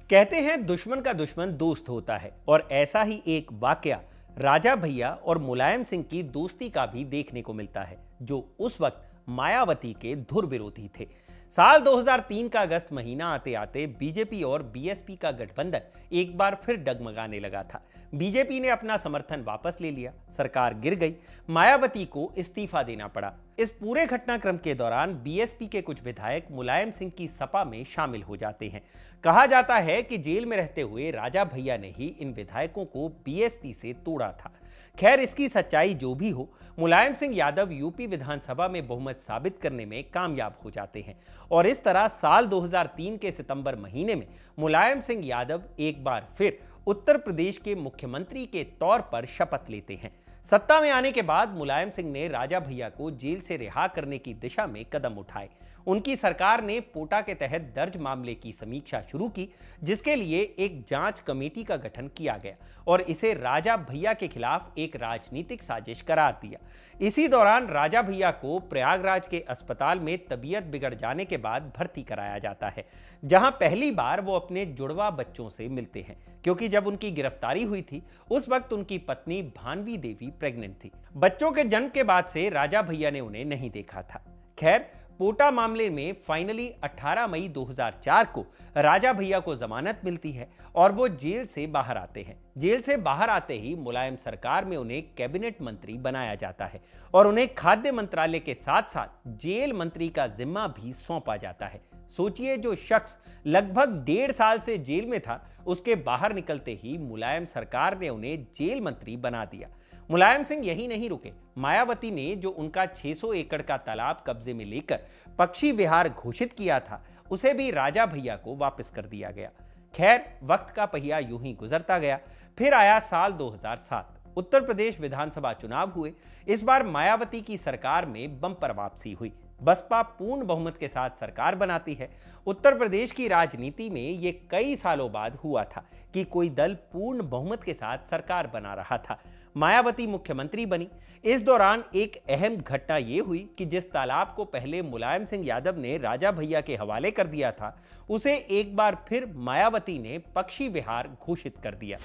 कहते हैं दुश्मन का दुश्मन दोस्त होता है और ऐसा ही एक वाकया राजा भैया और मुलायम सिंह की दोस्ती का भी देखने को मिलता है, जो उस वक्त मायावती के धुर विरोधी थे। साल 2003 का अगस्त महीना आते आते बीजेपी और बीएसपी का गठबंधन एक बार फिर डगमगाने लगा था। बीजेपी ने अपना समर्थन वापस ले लिया, सरकार गिर गई, मायावती को इस्तीफा देना पड़ा। इस पूरे घटनाक्रम के दौरान बीएसपी के कुछ विधायक मुलायम सिंह की सपा में शामिल हो जाते हैं। कहा जाता है कि जेल में रहते हुए राजा भैया ने ही इन विधायकों को बीएसपी से तोड़ा था। खैर, इसकी सच्चाई जो भी हो, मुलायम सिंह यादव यूपी विधानसभा में बहुमत साबित करने में कामयाब हो जाते हैं और इस तरह साल 2003 के सितंबर महीने में मुलायम सिंह यादव एक बार फिर उत्तर प्रदेश के मुख्यमंत्री के तौर पर शपथ लेते हैं। सत्ता में आने के बाद मुलायम सिंह ने राजा भैया को जेल से रिहा करने की दिशा में कदम उठाए। उनकी सरकार ने पोटा के तहत दर्ज मामले की समीक्षा शुरू की, जिसके लिए एक जांच कमेटी का गठन किया गया और इसे राजा भैया के खिलाफ एक राजनीतिक साजिश करार दिया। इसी दौरान राजा भैया को प्रयागराज के अस्पताल में तबीयत बिगड़ जाने के बाद भर्ती कराया जाता है, जहां पहली बार वो अपने जुड़वा बच्चों से मिलते हैं, क्योंकि जब उनकी गिरफ्तारी हुई थी उस वक्त उनकी पत्नी भानवी देवी प्रेग्नेंट थी। बच्चों के जन्म के बाद से राजा भैया ने उन्हें नहीं देखा था। खैर, पोटा मामले में फाइनली 18 मई 2004 को राजा भैया को जमानत मिलती है और वो जेल से बाहर आते हैं। जेल से बाहर आते ही मुलायम सरकार में उन्हें कैबिनेट मंत्री बनाया जाता है और उन्हें खाद्य मंत्रालय के साथ साथ जेल मंत्री का जिम्मा भी सौंपा जाता है। सोचिए, जो शख्स लगभग 1.5 साल से जेल में था, उसके बाहर निकलते ही मुलायम सरकार ने उन्हें जेल मंत्री बना दिया। मुलायम सिंह यही नहीं रुके। मायावती ने जो उनका 600 एकड़ का तालाब कब्जे में लेकर पक्षी विहार घोषित किया था, उसे भी राजा भैया को वापस कर दिया गया। खैर, वक्त का पहिया यूं ही गुजरता गया। फिर आया साल 2007। उत्तर प्रदेश विधानसभा चुनाव हुए। इस बार मायावती की सरकार में बम्पर वापसी हुई। बसपा पूर्ण बहुमत के साथ सरकार बनाती है। उत्तर प्रदेश की राजनीति में ये कई सालों बाद हुआ था कि कोई दल पूर्ण बहुमत के साथ सरकार बना रहा था। मायावती मुख्यमंत्री बनी। इस दौरान एक अहम घटना यह हुई कि जिस तालाब को पहले मुलायम सिंह यादव ने राजा भैया के हवाले कर दिया था, उसे एक बार फिर मायावती ने पक्षी विहार घोषित कर दिया।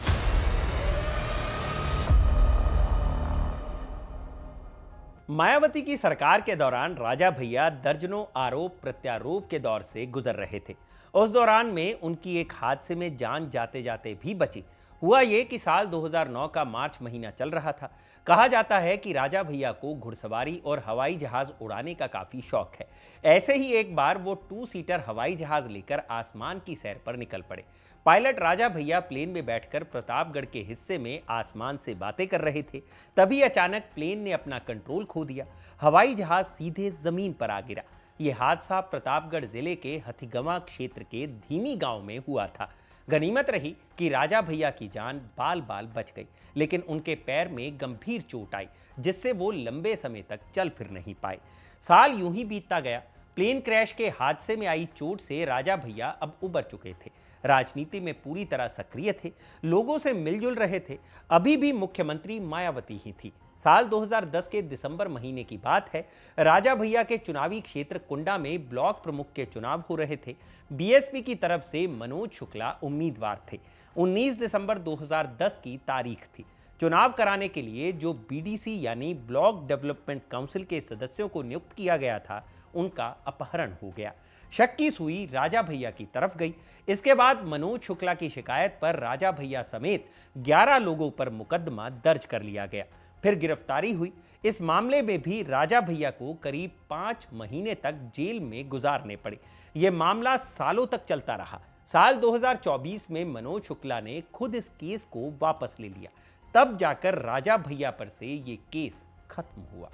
मायावती की सरकार के दौरान राजा भैया दर्जनों आरोप प्रत्यारोप के दौर से गुजर रहे थे। उस दौरान में उनकी एक हादसे में जान जाते जाते भी बची। हुआ ये कि साल 2009 का मार्च महीना चल रहा था। कहा जाता है कि राजा भैया को घुड़सवारी और हवाई जहाज उड़ाने का काफी शौक है। ऐसे ही एक बार वो 2 सीटर हवाई जहाज लेकर आसमान की सैर पर निकल पड़े। पायलट राजा भैया प्लेन में बैठकर प्रतापगढ़ के हिस्से में आसमान से बातें कर रहे थे। तभी अचानक प्लेन ने अपना कंट्रोल खो दिया। हवाई जहाज सीधे जमीन पर आ गिरा। यह हादसा प्रतापगढ़ जिले के हथिगवां क्षेत्र के धीमी गांव में हुआ था। गनीमत रही कि राजा भैया की जान बाल बाल बच गई, लेकिन उनके पैर में गंभीर चोट आई, जिससे वो लंबे समय तक चल फिर नहीं पाए। साल यूं ही बीतता गया। प्लेन क्रैश के हादसे में आई चोट से राजा भैया अब उबर चुके थे। राजनीति में पूरी तरह सक्रिय थे, लोगों से मिलजुल रहे थे। अभी भी मुख्यमंत्री मायावती ही थी। साल 2010 के दिसंबर महीने की बात है। राजा भैया के चुनावी क्षेत्र कुंडा में ब्लॉक प्रमुख के चुनाव हो रहे थे। बीएसपी की तरफ से मनोज शुक्ला उम्मीदवार थे। 19 दिसंबर 2010 की तारीख थी। चुनाव कराने के लिए जो बीडीसी यानी ब्लॉक डेवलपमेंट काउंसिल के सदस्यों को नियुक्त किया गया था, उनका अपहरण हो गया। शक की सुई राजा भैया की तरफ गई। इसके बाद मनोज शुक्ला की शिकायत पर राजा भैया समेत 11 लोगों पर मुकदमा दर्ज कर लिया गया। फिर गिरफ्तारी हुई। इस मामले में भी राजा भैया को करीब 5 महीने तक जेल में गुजारने पड़े। यह मामला सालों तक चलता रहा। साल 2024 में मनोज शुक्ला ने खुद इस केस को वापस ले लिया। तब जाकर राजा भैया पर से ये केस खत्म हुआ।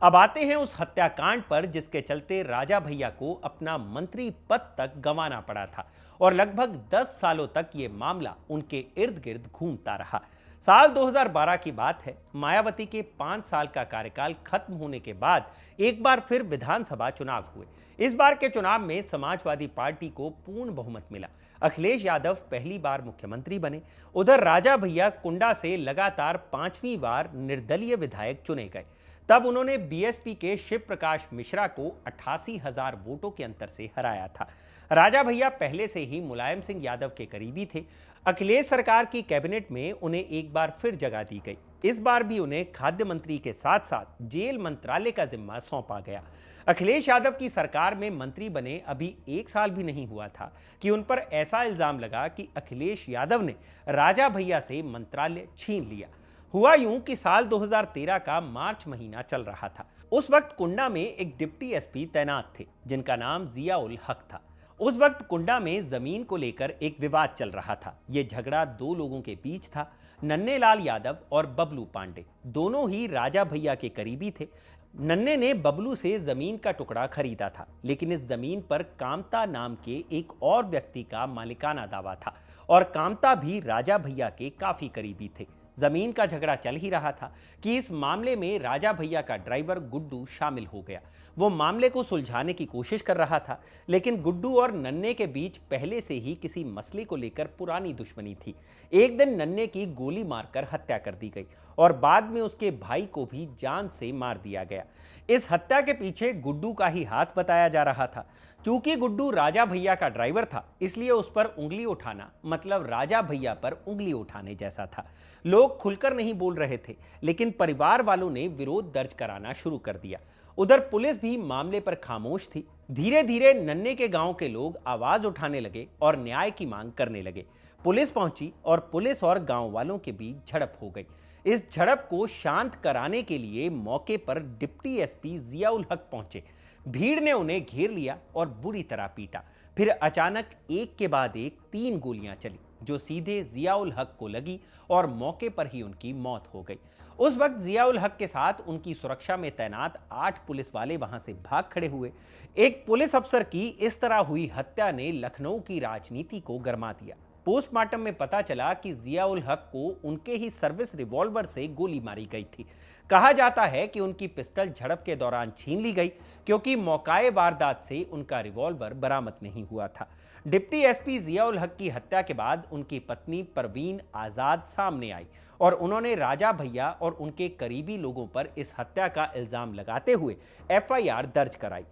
अब आते हैं उस हत्याकांड पर जिसके चलते राजा भैया को अपना मंत्री पद तक गंवाना पड़ा था और लगभग 10 सालों तक ये मामला उनके इर्द गिर्द घूमता रहा। साल 2012 की बात है। मायावती के 5 साल का कार्यकाल खत्म होने के बाद एक बार फिर विधानसभा चुनाव हुए। इस बार के चुनाव में समाजवादी पार्टी को पूर्ण बहुमत मिला। अखिलेश यादव पहली बार मुख्यमंत्री बने। उधर राजा भैया कुंडा से लगातार 5वीं बार निर्दलीय विधायक चुने गए। तब उन्होंने बीएसपी के शिव प्रकाश मिश्रा को 88,000 वोटों के अंतर से हराया था। राजा भैया पहले से ही मुलायम सिंह यादव के करीबी थे। अखिलेश सरकार की कैबिनेट में उन्हें एक बार फिर जगह दी गई। इस बार भी उन्हें खाद्य मंत्री के साथ साथ जेल मंत्रालय का जिम्मा सौंपा गया। अखिलेश यादव की सरकार में मंत्री बने अभी 1 साल भी नहीं हुआ था कि उन पर ऐसा इल्जाम लगा कि अखिलेश यादव ने राजा भैया से मंत्रालय छीन लिया। हुआ यूं कि साल 2013 का मार्च महीना चल रहा था। उस वक्त कुंडा में एक डिप्टी एसपी तैनात थे जिनका नाम जिया उल हक था। उस वक्त कुंडा में जमीन को लेकर एक विवाद चल रहा था। यह झगड़ा 2 लोगों के बीच था, नन्हे लाल यादव और बबलू पांडे। दोनों ही राजा भैया के करीबी थे। नन्हे ने बबलू से जमीन का टुकड़ा खरीदा था, लेकिन इस जमीन पर कामता नाम के एक और व्यक्ति का मालिकाना दावा था और कामता भी राजा भैया के काफी करीबी थे। जमीन का झगड़ा चल ही रहा था कि इस मामले में राजा भैया का ड्राइवर गुड्डू शामिल हो गया। वो मामले को सुलझाने की कोशिश कर रहा था, लेकिन गुड्डू और नन्हे के बीच पहले से ही किसी मसले को लेकर पुरानी दुश्मनी थी। एक दिन नन्हे की गोली मारकर हत्या कर दी गई और बाद में उसके भाई को भी जान से मार दिया गया। इस हत्या के पीछे गुड्डू का ही हाथ बताया जा रहा था। चूंकि गुड्डू राजा भैया का ड्राइवर था, इसलिए उस पर उंगली उठाना मतलब राजा भैया पर उंगली उठाने जैसा था। लोग खुलकर नहीं बोल रहे थे, लेकिन परिवार वालों ने विरोध दर्ज कराना शुरू कर दिया। उधर पुलिस भी मामले पर खामोश थी। धीरे धीरे नन्हे के गांव के लोग आवाज उठाने लगे और न्याय की मांग करने लगे। पुलिस पहुंची और पुलिस और गांव वालों के बीच झड़प हो गई। इस झड़प को शांत कराने के लिए मौके पर डिप्टी एसपी जियाउल हक पहुंचे। भीड़ ने उन्हें घेर लिया और बुरी तरह पीटा। फिर अचानक एक के बाद एक 3 गोलियां चली, जो सीधे जियाउल हक को लगी और मौके पर ही उनकी मौत हो गई। उस वक्त जियाउल हक के साथ उनकी सुरक्षा में तैनात 8 पुलिस वाले वहां से भाग खड़े हुए। एक पुलिस अफसर की इस तरह हुई हत्या ने लखनऊ की राजनीति को गरमा दिया। पोस्टमार्टम में पता चला कि जियाउल हक को उनके ही सर्विस रिवॉल्वर से गोली मारी गई थी। कहा जाता है कि उनकी पिस्टल झड़प के दौरान छीन ली गई, क्योंकि मौकाए वारदात से उनका रिवॉल्वर बरामद नहीं हुआ था। डिप्टी एसपी जियाउल हक की हत्या के बाद उनकी पत्नी परवीन आजाद सामने आई और उन्होंने राजा भैया और उनके करीबी लोगों पर इस हत्या का इल्जाम लगाते हुए एफआईआर दर्ज कराई।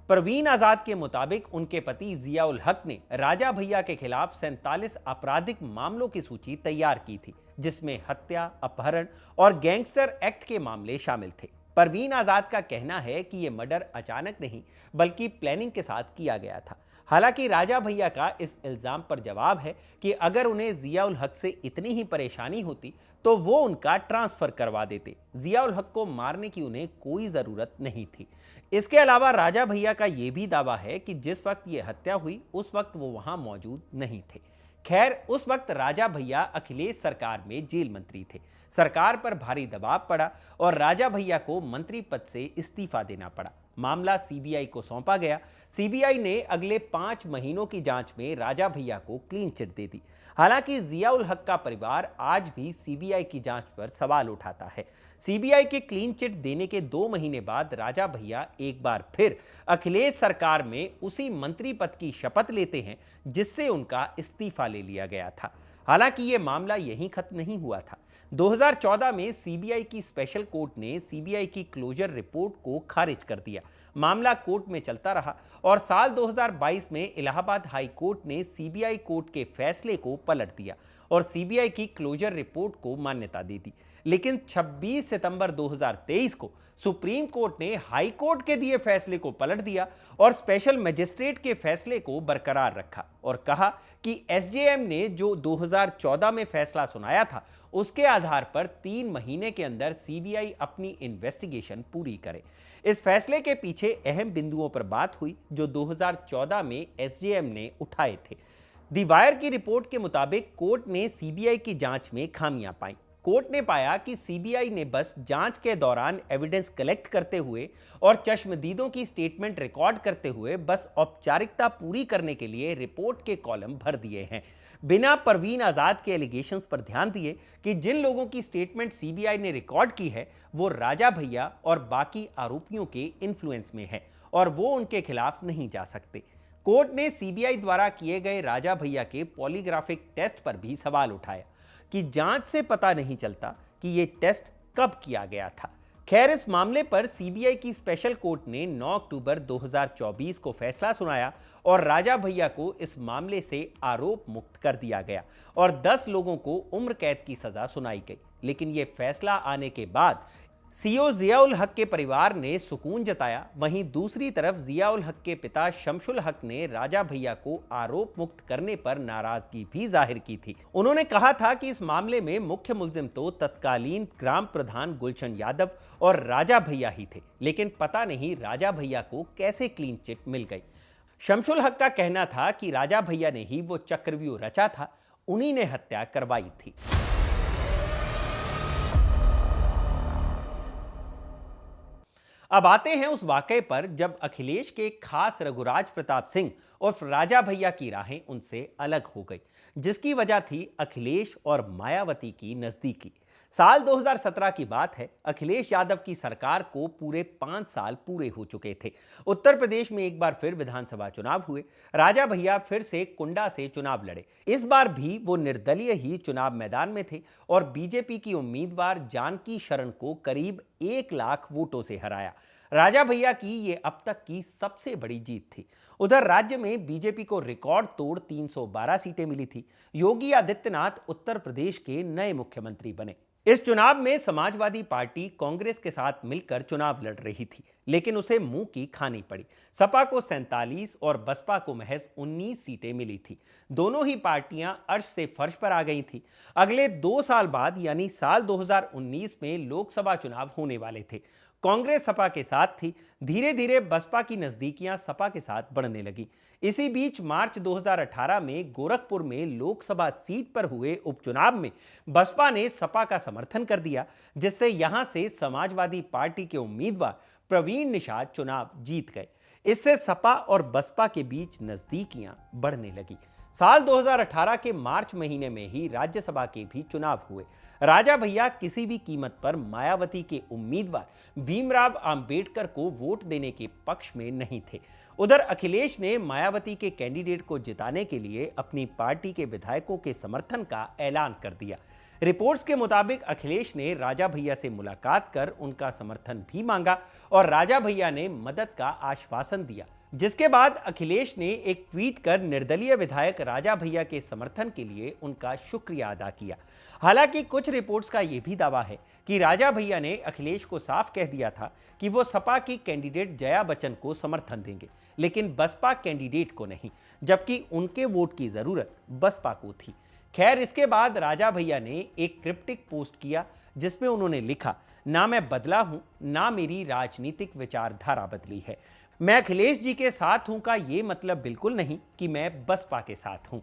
परवीन आजाद के मुताबिक उनके पति जियाउल हक ने राजा भैया के खिलाफ 47 आपराधिक मामलों की सूची तैयार की थी, जिसमें हत्या, अपहरण और गैंगस्टर एक्ट के मामले शामिल थे। परवीन आजाद का कहना है कि यह मर्डर अचानक नहीं बल्कि प्लानिंग के साथ किया गया था। हालांकि राजा भैया का इस इल्जाम पर जवाब है कि अगर उन्हें जियाउल हक से इतनी ही परेशानी होती तो वो उनका ट्रांसफर करवा देते। जियाउल हक को मारने की उन्हें कोई जरूरत नहीं थी। इसके अलावा राजा भैया का यह भी दावा है कि जिस वक्त ये हत्या हुई उस वक्त वो वहां मौजूद नहीं थे। खैर, उस वक्त राजा भैया अखिलेश सरकार में जेल मंत्री थे। सरकार पर भारी दबाव पड़ा और राजा भैया को मंत्री पद से इस्तीफा देना पड़ा। मामला सीबीआई को सौंपा गया। सीबीआई ने अगले 5 महीनों की जांच में राजा भैया को क्लीन चिट दे दी। हालांकि जियाउल हक का परिवार आज भी सीबीआई की जांच पर सवाल उठाता है। सीबीआई के क्लीन चिट देने के 2 महीने बाद राजा भैया एक बार फिर अखिलेश सरकार में उसी मंत्री पद की शपथ लेते हैं जिससे उनका इस्तीफा ले लिया गया था। हालांकि यह मामला यहीं खत्म नहीं हुआ था। 2014 में सीबीआई की स्पेशल कोर्ट ने सीबीआई की क्लोजर रिपोर्ट को खारिज कर दिया। मामला कोर्ट में चलता रहा और साल 2022 में इलाहाबाद हाई कोर्ट ने सीबीआई कोर्ट के फैसले को पलट दिया और सीबीआई की क्लोजर रिपोर्ट को मान्यता दे दी। लेकिन 26 सितंबर 2023 को सुप्रीम कोर्ट ने हाई कोर्ट के दिए फैसले को पलट दिया और स्पेशल मजिस्ट्रेट के फैसले को बरकरार रखा और कहा कि एसजेएम ने जो 2014 में फैसला सुनाया था उसके आधार पर 3 महीने के अंदर सीबीआई अपनी इन्वेस्टिगेशन पूरी करे। इस फैसले के पीछे अहम बिंदुओं पर बात हुई जो 2014 में एसजेएम ने उठाए थे। दी वायर की रिपोर्ट के मुताबिक कोर्ट ने सीबीआई की जांच में खामियां पाई। कोर्ट ने पाया कि सीबीआई ने बस जांच के दौरान एविडेंस कलेक्ट करते हुए और चश्मदीदों की स्टेटमेंट रिकॉर्ड करते हुए बस औपचारिकता पूरी करने के लिए रिपोर्ट के कॉलम भर दिए हैं, बिना परवीन आजाद के एलिगेशंस पर ध्यान दिए कि जिन लोगों की स्टेटमेंट सीबीआई ने रिकॉर्ड की है वो राजा भैया और बाकी आरोपियों के इन्फ्लुएंस में है और वो उनके खिलाफ नहीं जा सकते। कोर्ट ने सीबीआई द्वारा किए गए राजा भैया के पॉलीग्राफिक टेस्ट पर भी सवाल उठाया कि जांच से पता नहीं चलता कि यह टेस्ट कब किया गया था। खैर, इस मामले पर सीबीआई की स्पेशल कोर्ट ने 9 अक्टूबर 2024 को फैसला सुनाया और राजा भैया को इस मामले से आरोप मुक्त कर दिया गया और 10 लोगों को उम्र कैद की सजा सुनाई गई। लेकिन यह फैसला आने के बाद सीओ जियाउल हक के परिवार ने सुकून जताया। वहीं दूसरी तरफ जियाउल हक के पिता शमशुल हक ने राजा भैया को आरोप मुक्त करने पर नाराजगी भी जाहिर की थी। उन्होंने कहा था कि इस मामले में मुख्य मुलजिम तो तत्कालीन ग्राम प्रधान गुलशन यादव और राजा भैया ही थे, लेकिन पता नहीं राजा भैया को कैसे क्लीन चिट मिल गई। शमशुल हक का कहना था कि राजा भैया ने ही वो चक्रव्यूह रचा था, उन्हीं ने हत्या करवाई थी। अब आते हैं उस वाकये पर जब अखिलेश के खास रघुराज प्रताप सिंह उर्फ राजा भैया की राहें उनसे अलग हो गई, जिसकी वजह थी अखिलेश और मायावती की नजदीकी। साल 2017 की बात है। अखिलेश यादव की सरकार को पूरे 5 साल पूरे हो चुके थे। उत्तर प्रदेश में एक बार फिर विधानसभा चुनाव हुए। राजा भैया फिर से कुंडा से चुनाव लड़े। इस बार भी वो निर्दलीय ही चुनाव मैदान में थे और बीजेपी की उम्मीदवार जानकी शरण को करीब 1 लाख वोटों से हराया। राजा भैया की ये अब तक की सबसे बड़ी जीत थी। उधर राज्य में बीजेपी को रिकॉर्ड तोड़ 312 सीटें मिली थी। योगी आदित्यनाथ उत्तर प्रदेश के नए मुख्यमंत्री बने। इस चुनाव में समाजवादी पार्टी कांग्रेस के साथ मिलकर चुनाव लड़ रही थी, लेकिन उसे मुंह की खानी पड़ी। सपा को 47 और बसपा को महज 19 सीटें मिली थी। दोनों ही पार्टियां अर्श से फर्श पर आ गई थी। अगले 2 साल बाद यानी साल 2019 में लोकसभा चुनाव होने वाले थे। कांग्रेस सपा के साथ थी। धीरे धीरे बसपा की नजदीकियां सपा के साथ बढ़ने लगी। इसी बीच मार्च 2018 में गोरखपुर में लोकसभा सीट पर हुए उपचुनाव में बसपा ने सपा का समर्थन कर दिया, जिससे यहां से समाजवादी पार्टी के उम्मीदवार प्रवीण निषाद चुनाव जीत गए। इससे सपा और बसपा के बीच नजदीकियां बढ़ने लगी। साल 2018 के मार्च महीने में ही राज्यसभा के भी चुनाव हुए। राजा भैया किसी भी कीमत पर मायावती के उम्मीदवार भीमराव अंबेडकर को वोट देने के पक्ष में नहीं थे। उधर अखिलेश ने मायावती के कैंडिडेट को जिताने के लिए अपनी पार्टी के विधायकों के समर्थन का ऐलान कर दिया। रिपोर्ट्स के मुताबिक अखिलेश ने राजा भैया से मुलाकात कर उनका समर्थन भी मांगा और राजा भैया ने मदद का आश्वासन दिया, जिसके बाद अखिलेश ने एक ट्वीट कर निर्दलीय विधायक राजा भैया के समर्थन के लिए उनका शुक्रिया अदा किया। हालांकि कुछ रिपोर्ट्स का यह भी दावा है कि राजा भैया ने अखिलेश को साफ कह दिया था कि वो सपा की कैंडिडेट जया बच्चन को समर्थन देंगे, लेकिन बसपा कैंडिडेट को नहीं, जबकि उनके वोट की जरूरत बसपा को थी। खैर, इसके बाद राजा भैया ने एक क्रिप्टिक पोस्ट किया जिसमें उन्होंने लिखा, ना मैं बदला हूं, ना मेरी राजनीतिक विचारधारा बदली है। मैं अखिलेश जी के साथ हूं का ये मतलब बिल्कुल नहीं कि मैं बसपा के साथ हूं।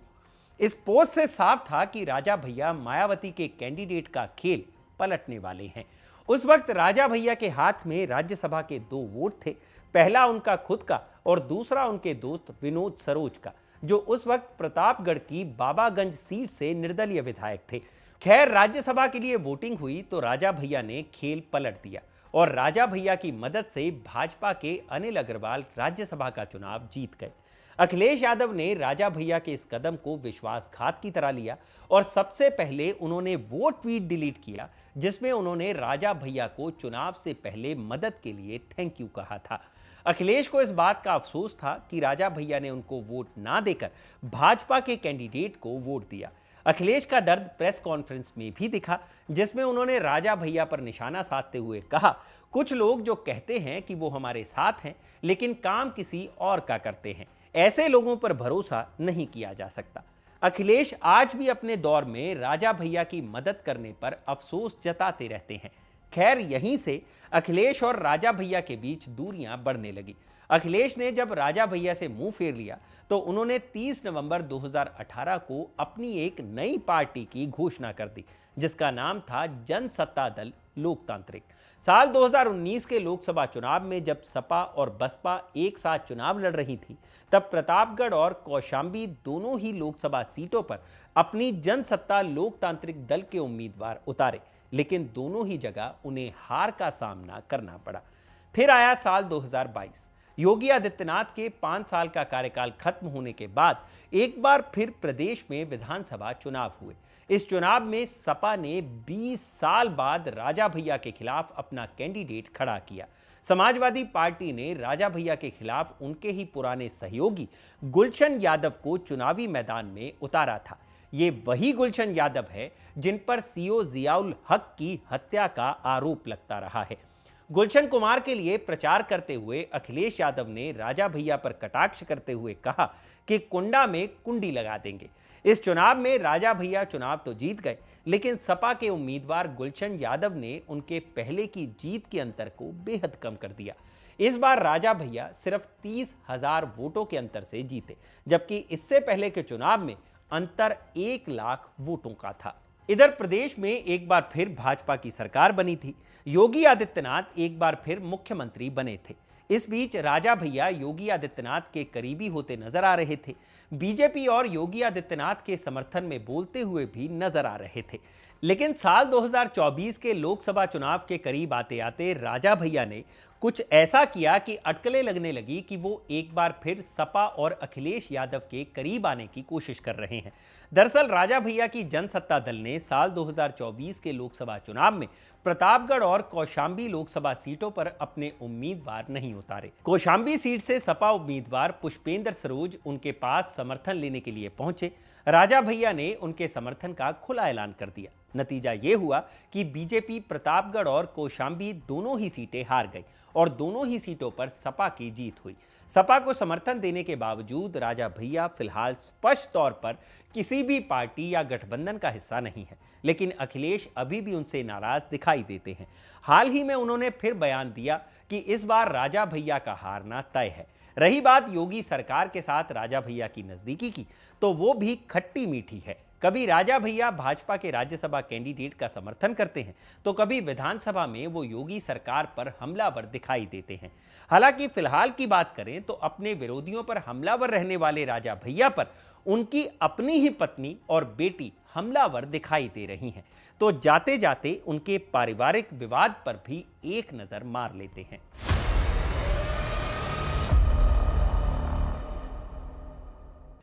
इस पोस्ट से साफ था कि राजा भैया मायावती के कैंडिडेट का खेल पलटने वाले हैं। उस वक्त राजा भैया के हाथ में राज्यसभा के 2 वोट थे। पहला उनका खुद का और दूसरा उनके दोस्त विनोद सरोज का, जो उस वक्त प्रतापगढ़ की बाबागंज सीट से निर्दलीय विधायक थे। खैर, राज्यसभा के लिए वोटिंग हुई तो राजा भैया ने खेल पलट दिया और राजा भैया की मदद से भाजपा के अनिल अग्रवाल राज्यसभा का चुनाव जीत गए। अखिलेश यादव ने राजा भैया के इस कदम को विश्वासघात की तरह लिया और सबसे पहले उन्होंने वो ट्वीट डिलीट किया जिसमें उन्होंने राजा भैया को चुनाव से पहले मदद के लिए थैंक यू कहा था। अखिलेश को इस बात का अफसोस था कि राजा भैया ने उनको वोट ना देकर भाजपा के कैंडिडेट को वोट दिया। अखिलेश का दर्द प्रेस कॉन्फ्रेंस में भी दिखा, जिसमें उन्होंने राजा भैया पर निशाना साधते हुए कहा, कुछ लोग जो कहते हैं कि वो हमारे साथ हैं लेकिन काम किसी और का करते हैं, ऐसे लोगों पर भरोसा नहीं किया जा सकता। अखिलेश आज भी अपने दौर में राजा भैया की मदद करने पर अफसोस जताते रहते हैं। खैर, यहीं से अखिलेश और राजा भैया के बीच दूरियां बढ़ने लगी। अखिलेश ने जब राजा भैया से मुंह फेर लिया तो उन्होंने 30 नवंबर 2018 को अपनी एक नई पार्टी की घोषणा कर दी, जिसका नाम था जनसत्ता दल लोकतांत्रिक। साल 2019 के लोकसभा चुनाव में जब सपा और बसपा एक साथ चुनाव लड़ रही थी, तब प्रतापगढ़ और कौशाम्बी दोनों ही लोकसभा सीटों पर अपनी जनसत्ता लोकतांत्रिक दल के उम्मीदवार उतारे, लेकिन दोनों ही जगह उन्हें हार का सामना करना पड़ा। फिर आया साल 2022। योगी आदित्यनाथ के 5 साल का कार्यकाल खत्म होने के बाद एक बार फिर प्रदेश में विधानसभा चुनाव हुए। इस चुनाव में सपा ने 20 साल बाद राजा भैया के खिलाफ अपना कैंडिडेट खड़ा किया। समाजवादी पार्टी ने राजा भैया के खिलाफ उनके ही पुराने सहयोगी गुलशन यादव को चुनावी मैदान में उतारा था। ये वही गुलशन यादव है जिन पर सीओ जियाउल हक की हत्या का आरोप लगता रहा है। गुलशन कुमार के लिए प्रचार करते हुए अखिलेश यादव ने राजा भैया पर कटाक्ष करते हुए कहा कि कुंडा में कुंडी लगा देंगे। इस चुनाव में राजा भैया चुनाव तो जीत गए, लेकिन सपा के उम्मीदवार गुलशन यादव ने उनके पहले की जीत के अंतर को बेहद कम कर दिया। इस बार राजा भैया सिर्फ 30,000 वोटों के अंतर से जीते, जबकि इससे पहले के चुनाव में अंतर 1 लाख वोटों का था। इधर प्रदेश में एक बार फिर भाजपा की सरकार बनी थी। योगी आदित्यनाथ एक बार फिर मुख्यमंत्री बने थे। इस बीच राजा भैया योगी आदित्यनाथ के करीबी होते नजर आ रहे थे। बीजेपी और योगी आदित्यनाथ के समर्थन में बोलते हुए भी नजर आ रहे थे। लेकिन साल 2024 के लोकसभा चुनाव के करीब आते आते राजा भैया ने कुछ ऐसा किया कि अटकलें लगने लगी कि वो एक बार फिर सपा और अखिलेश यादव के करीब आने की कोशिश कर रहे हैं। दरअसल राजा भैया की जनसत्ता दल ने साल 2024 के लोकसभा चुनाव में प्रतापगढ़ और कौशांबी लोकसभा सीटों पर अपने उम्मीदवार नहीं उतारे। कौशांबी सीट से सपा उम्मीदवार पुष्पेंद्र सरोज उनके पास समर्थन लेने के लिए पहुंचे। राजा भैया ने उनके समर्थन का खुला ऐलान कर दिया। नतीजा यह हुआ कि बीजेपी प्रतापगढ़ और कौशांबी दोनों ही सीटें हार गई और दोनों ही सीटों पर सपा की जीत हुई। सपा को समर्थन देने के बावजूद राजा भैया फिलहाल स्पष्ट तौर पर किसी भी पार्टी या गठबंधन का हिस्सा नहीं है, लेकिन अखिलेश अभी भी उनसे नाराज दिखाई देते हैं। हाल ही में उन्होंने फिर बयान दिया कि इस बार राजा भैया का हारना तय है। रही बात योगी सरकार के साथ राजा भैया की नजदीकी की, तो वो भी खट्टी मीठी है। कभी राजा भैया भाजपा के राज्यसभा कैंडिडेट का समर्थन करते हैं, तो कभी विधानसभा में वो योगी सरकार पर हमलावर दिखाई देते हैं। हालांकि फिलहाल की बात करें तो अपने विरोधियों पर हमलावर रहने वाले राजा भैया पर उनकी अपनी ही पत्नी और बेटी हमलावर दिखाई दे रही हैं। तो जाते जाते उनके पारिवारिक विवाद पर भी एक नजर मार लेते हैं।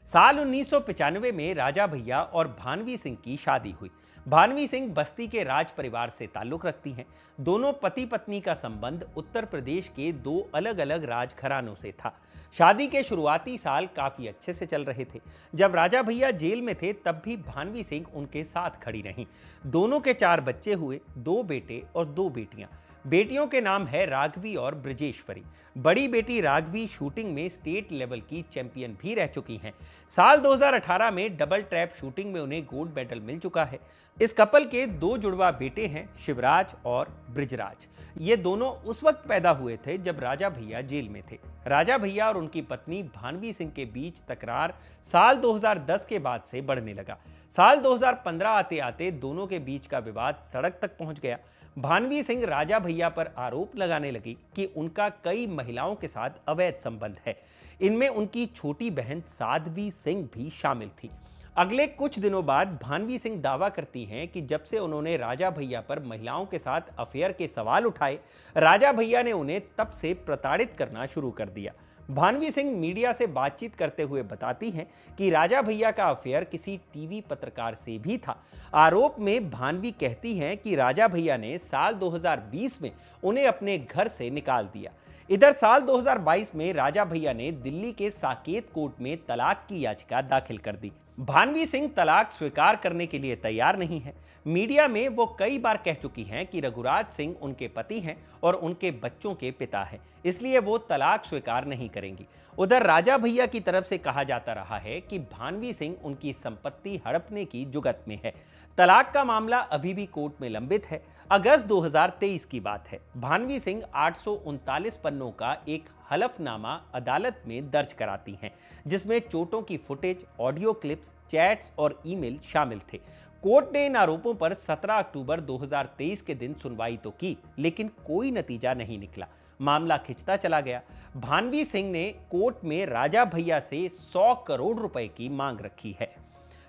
साल 1995 में राजा भैया और भानवी सिंह की शादी हुई। भानवी सिंह बस्ती के राज परिवार से ताल्लुक रखती हैं। दोनों पति पत्नी का संबंध उत्तर प्रदेश के दो अलग अलग राज घरानों से था। शादी के शुरुआती साल काफी अच्छे से चल रहे थे। जब राजा भैया जेल में थे तब भी भानवी सिंह उनके साथ खड़ी रहीं। दोनों के 4 बच्चे हुए, 2 बेटे और 2 बेटियां। बेटियों के नाम है राघवी और ब्रजेश्वरी। बड़ी बेटी राघवी शूटिंग में स्टेट लेवल की चैंपियन भी रह चुकी हैं। साल 2018 में डबल ट्रैप शूटिंग में उन्हें गोल्ड मेडल मिल चुका है। इस कपल के 2 जुड़वा बेटे हैं, शिवराज और ब्रिजराज। ये दोनों उस वक्त पैदा हुए थे जब राजा भैया जेल में थे। राजा भैया और उनकी पत्नी भानवी सिंह के बीच तकरार साल 2010 के बाद से बढ़ने लगा। साल 2015 आते आते दोनों के बीच का विवाद सड़क तक पहुंच गया। भानवी सिंह राजा भैया पर आरोप लगाने लगी कि उनका कई महिलाओं के साथ अवैध संबंध है। इनमें उनकी छोटी बहन साध्वी सिंह भी शामिल थी। अगले कुछ दिनों बाद भानवी सिंह दावा करती हैं कि जब से उन्होंने राजा भैया पर महिलाओं के साथ अफेयर के सवाल उठाए, राजा भैया ने उन्हें तब से प्रताड़ित करना शुरू कर दिया। भानवी सिंह मीडिया से बातचीत करते हुए बताती हैं कि राजा भैया का अफेयर किसी टीवी पत्रकार से भी था। आरोप में भानवी कहती हैं कि राजा भैया ने साल 2020 में उन्हें अपने घर से निकाल दिया। इधर साल 2022 में राजा भैया ने दिल्ली के साकेत कोर्ट में तलाक की याचिका दाखिल कर दी। भानवी सिंह तलाक स्वीकार करने के लिए तैयार नहीं है। मीडिया में वो कई बार कह चुकी हैं कि रघुराज सिंह उनके पति हैं और उनके बच्चों के पिता हैं, इसलिए वो तलाक स्वीकार नहीं करेंगी। उधर राजा भैया की तरफ से कहा जाता रहा है कि भानवी सिंह उनकी संपत्ति हड़पने की जुगत में है। तलाक का मामला अभी भी कोर्ट में लंबित है। अगस्त 2023 की बात है। भानवी सिंह 839 पन्नों का एक हलफनामा अदालत में दर्ज कराती हैं, जिसमें चोटों की फुटेज, ऑडियो क्लिप्स, चैट्स और ईमेल शामिल थे। कोर्ट ने इन आरोपों पर 17 अक्टूबर 2023 के दिन सुनवाई तो की, लेकिन कोई नतीजा नहीं निकला। मामला खिंचता चला गया। भानवी सिंह ने कोर्ट में राजा भैया से 100 करोड़ रुपए की मांग रखी है।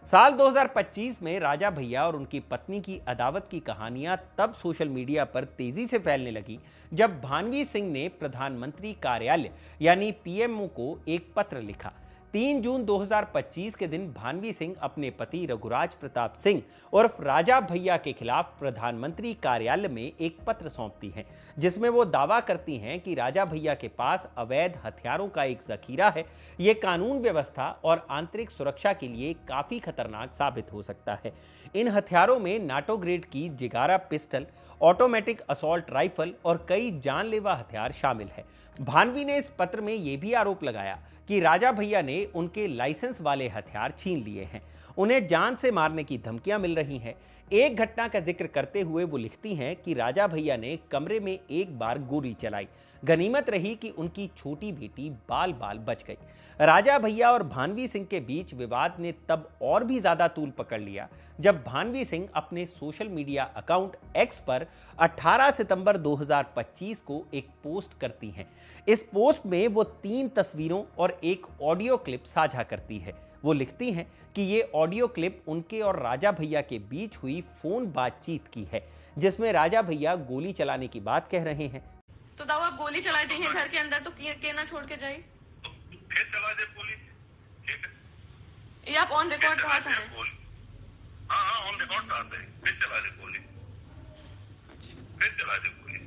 साल 2025 में राजा भैया और उनकी पत्नी की अदावत की कहानियां तब सोशल मीडिया पर तेजी से फैलने लगी जब भानवी सिंह ने प्रधानमंत्री कार्यालय यानी पीएमओ को एक पत्र लिखा। 3 जून 2025 के दिन भानवी सिंह अपने पति रघुराज प्रताप सिंह उर्फ राजा भैया के खिलाफ प्रधानमंत्री कार्यालय में एक पत्र सौंपती हैं, जिसमें वो दावा करती हैं कि राजा भैया के पास अवैध हथियारों का एक जखीरा है। ये कानून व्यवस्था और आंतरिक सुरक्षा के लिए काफी खतरनाक साबित हो सकता है। इन हथियारों में नाटो ग्रेड की जिगारा पिस्टल, ऑटोमेटिक असॉल्ट राइफल और कई जानलेवा हथियार शामिल है। भानवी ने इस पत्र में यह भी आरोप लगाया कि राजा भैया ने उनके लाइसेंस वाले हथियार छीन लिए हैं। उन्हें जान से मारने की धमकियां मिल रही हैं। एक घटना का जिक्र करते हुए वो लिखती हैं कि राजा भैया ने कमरे में एक बार गोली चलाई, गनीमत रही कि उनकी छोटी बेटी बाल बाल बच गई। राजा भैया और भानवी सिंह के बीच विवाद ने तब और भी ज्यादा तूल पकड़ लिया जब भानवी सिंह अपने सोशल मीडिया अकाउंट एक्स पर 18 सितंबर 2025 को एक पोस्ट करती हैं। इस पोस्ट में वो 3 तस्वीरों और एक ऑडियो क्लिप साझा करती है। वो लिखती हैं कि ये ऑडियो क्लिप उनके और राजा भैया के बीच हुई फोन बातचीत की है, जिसमें राजा भैया गोली चलाने की बात कह रहे हैं। तो दाऊ आप गोली चला दी है घर के अंदर, तो के ना छोड़ के जाई, फिर चला दे गोली। ठीक है, ये आप ऑन रिकॉर्ड कहा था। हाँ ऑन रिकॉर्ड कहा था, फिर चला दे गोली, फिर चला दे गोली,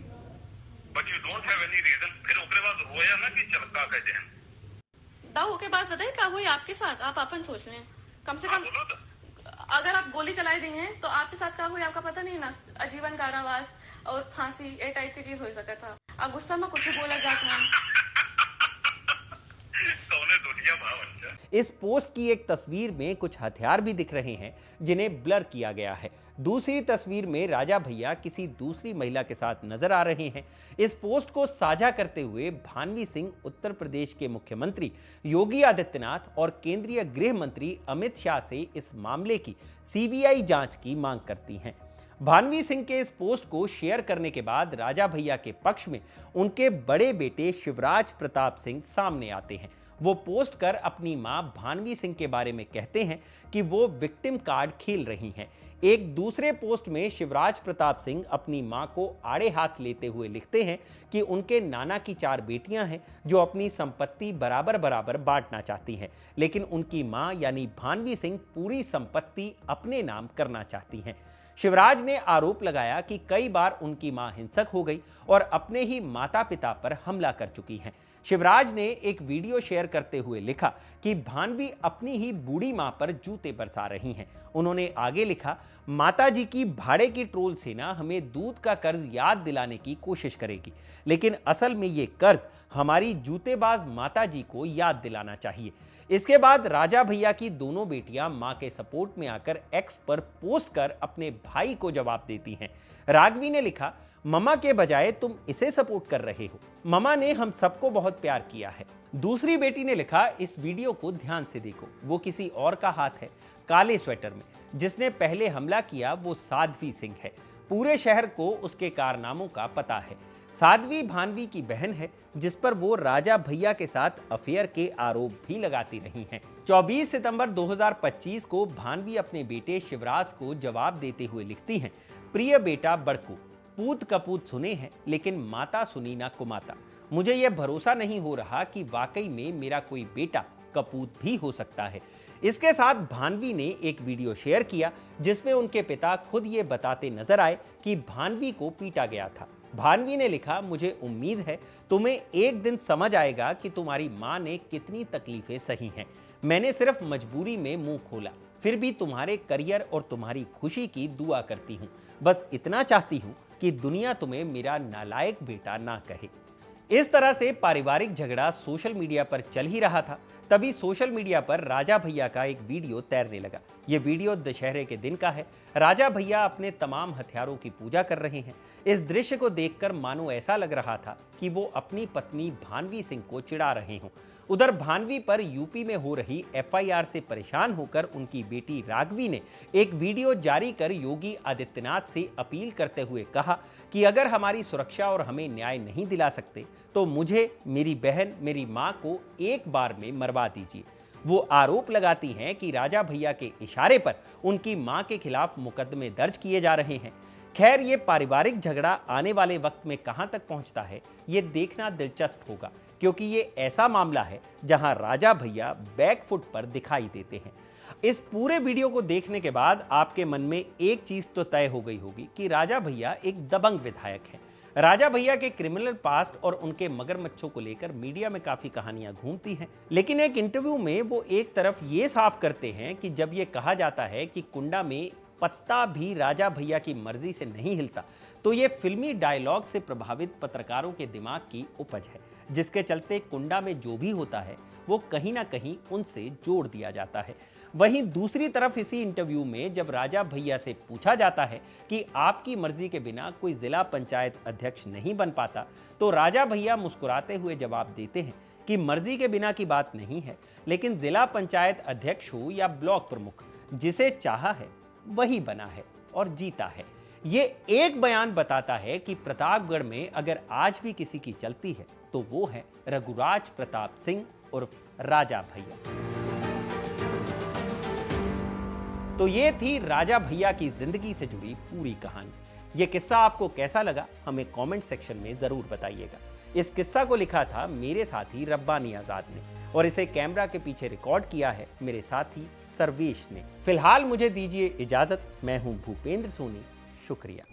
but you don't have any reason. फिर उसके बाद रोया ना कि चलका कहते हैं दाऊ के बाद बताइए क्या हुई आपके साथ, आप अपन सोच लें कम से कम। अगर आप गोली चलाई दी हैं तो आपके साथ क्या हुई आपका पता नहीं ना, आजीवन कारावास और फांसी ये टाइप की चीज हो सका था। आप गुस्सा में कुछ भी बोला जाता है। इस पोस्ट की एक तस्वीर में कुछ हथियार भी दिख रहे हैं जिन्हें ब्लर किया गया है। दूसरी तस्वीर में राजा भैया किसी दूसरी महिला के साथ नजर आ रहे हैं। इस पोस्ट को साझा करते हुए भानवी सिंह उत्तर प्रदेश के मुख्यमंत्री योगी आदित्यनाथ और केंद्रीय गृह मंत्री अमित शाह से इस मामले की सीबीआई जांच की मांग करती हैं। भानवी सिंह के इस पोस्ट को शेयर करने के बाद राजा भैया के पक्ष में उनके बड़े बेटे शिवराज प्रताप सिंह सामने आते हैं। वो पोस्ट कर अपनी मां भानवी सिंह के बारे में कहते हैं कि वो विक्टिम कार्ड खेल रही हैं। एक दूसरे पोस्ट में शिवराज प्रताप सिंह अपनी मां को आड़े हाथ लेते हुए लिखते हैं कि उनके नाना की 4 बेटियां हैं जो अपनी संपत्ति बराबर बराबर बांटना चाहती हैं, लेकिन उनकी मां यानी भानवी सिंह पूरी संपत्ति अपने नाम करना चाहती हैं। शिवराज ने आरोप लगाया कि कई बार उनकी मां हिंसक हो गई और अपने ही माता पिता पर हमला कर चुकी हैं। शिवराज ने एक वीडियो शेयर करते हुए लिखा कि भानवी अपनी ही बूढ़ी मां पर जूते बरसा रही हैं। उन्होंने आगे लिखा, माताजी की भाड़े की ट्रोल सेना हमें दूध का कर्ज याद दिलाने की कोशिश करेगी, लेकिन असल में ये कर्ज हमारी जूतेबाज माताजी को याद दिलाना चाहिए। इसके बाद राजा भैया की दोनों बेटियां मां के सपोर्ट में आकर एक्स पर पोस्ट कर अपने भाई को जवाब देती हैं। राघवी ने लिखा, ममा के बजाय तुम इसे सपोर्ट कर रहे हो, ममा ने हम सबको बहुत प्यार किया है। दूसरी बेटी ने लिखा, इस वीडियो को ध्यान से देखो, वो किसी और का हाथ है काले स्वेटर में। जिसने पहले हमला किया वो साध्वी सिंह है। पूरे शहर को उसके कारनामों का पता है। साध्वी भानवी की बहन है जिस पर वो राजा भैया के साथ अफेयर के आरोप भी लगाती रही हैं। 24 सितंबर 2025 को भानवी अपने बेटे शिवराज को जवाब देते हुए लिखती हैं, प्रिय बेटा बड़कू, पूत कपूत सुने हैं लेकिन माता सुनी ना कुमाता। मुझे यह भरोसा नहीं हो रहा कि वाकई में मेरा कोई बेटा कपूत भी हो सकता है। इसके साथ भानवी ने एक वीडियो शेयर किया जिसमें उनके पिता खुद ये बताते नजर आए कि भानवी को पीटा गया था। भानवी ने लिखा, मुझे उम्मीद है तुम्हें एक दिन समझ आएगा कि तुम्हारी मां ने कितनी तकलीफें सही हैं। मैंने सिर्फ मजबूरी में मुंह खोला, फिर भी तुम्हारे करियर और तुम्हारी खुशी की दुआ करती हूं। बस इतना चाहती हूं कि दुनिया तुम्हें मेरा नालायक बेटा ना कहे। इस तरह से पारिवारिक झगड़ा सोशल मीडिया पर चल ही रहा था, तभी सोशल मीडिया पर राजा भैया का एक वीडियो तैरने लगा। ये वीडियो दशहरे के दिन का है। राजा भैया अपने तमाम हथियारों की पूजा कर रहे हैं। इस दृश्य को देखकर मानो ऐसा लग रहा था कि वो अपनी पत्नी भानवी सिंह को चिढ़ा रहे हों। उधर भानवी पर यूपी में हो रही एफआईआर से परेशान होकर उनकी बेटी राघवी ने एक वीडियो जारी कर योगी आदित्यनाथ से अपील करते हुए कहा कि अगर हमारी सुरक्षा और हमें न्याय नहीं दिला सकते तो मुझे, मेरी बहन, मेरी मां को एक बार में मरवा दीजिए। वो आरोप लगाती हैं कि राजा भैया के इशारे पर उनकी मां के खिलाफ मुकदमे दर्ज किए जा रहे हैं। खैर, ये पारिवारिक झगड़ा आने वाले वक्त में कहां तक पहुंचता है ये देखना दिलचस्प होगा, क्योंकि ये ऐसा मामला है जहां राजा भैया बैकफुट पर दिखाई देते हैं। इस पूरे वीडियो को देखने के बाद आपके मन में एक चीज तो तय हो गई होगी कि राजा भैया एक दबंग विधायक हैं। राजा भैया के क्रिमिनल पास्ट और उनके मगरमच्छों को लेकर मीडिया में काफी कहानियां घूमती हैं, लेकिन एक इंटरव्यू में वो एक तरफ ये साफ करते हैं कि जब ये कहा जाता है कि कुंडा में पत्ता भी राजा भैया की मर्जी से नहीं हिलता, तो ये फिल्मी डायलॉग से प्रभावित पत्रकारों के दिमाग की उपज है, जिसके चलते कुंडा में जो भी होता है वो कहीं ना कहीं उनसे जोड़ दिया जाता है। वहीं दूसरी तरफ इसी इंटरव्यू में जब राजा भैया से पूछा जाता है कि आपकी मर्जी के बिना कोई जिला पंचायत अध्यक्ष नहीं बन पाता, तो राजा भैया मुस्कुराते हुए जवाब देते हैं कि मर्जी के बिना की बात नहीं है, लेकिन जिला पंचायत अध्यक्ष हो या ब्लॉक प्रमुख, जिसे चाहा है वही बना है और जीता है। ये एक बयान बताता है कि प्रतापगढ़ में अगर आज भी किसी की चलती है तो वो है रघुराज प्रताप सिंह उर्फ राजा भैया। तो ये थी राजा भैया की जिंदगी से जुड़ी पूरी कहानी। ये किस्सा आपको कैसा लगा हमें कमेंट सेक्शन में जरूर बताइएगा। इस किस्सा को लिखा था मेरे साथी रब्बानी आजाद ने और इसे कैमरा के पीछे रिकॉर्ड किया है मेरे साथी सर्वेश ने। फिलहाल मुझे दीजिए इजाजत। मैं हूं भूपेंद्र सोनी। शुक्रिया।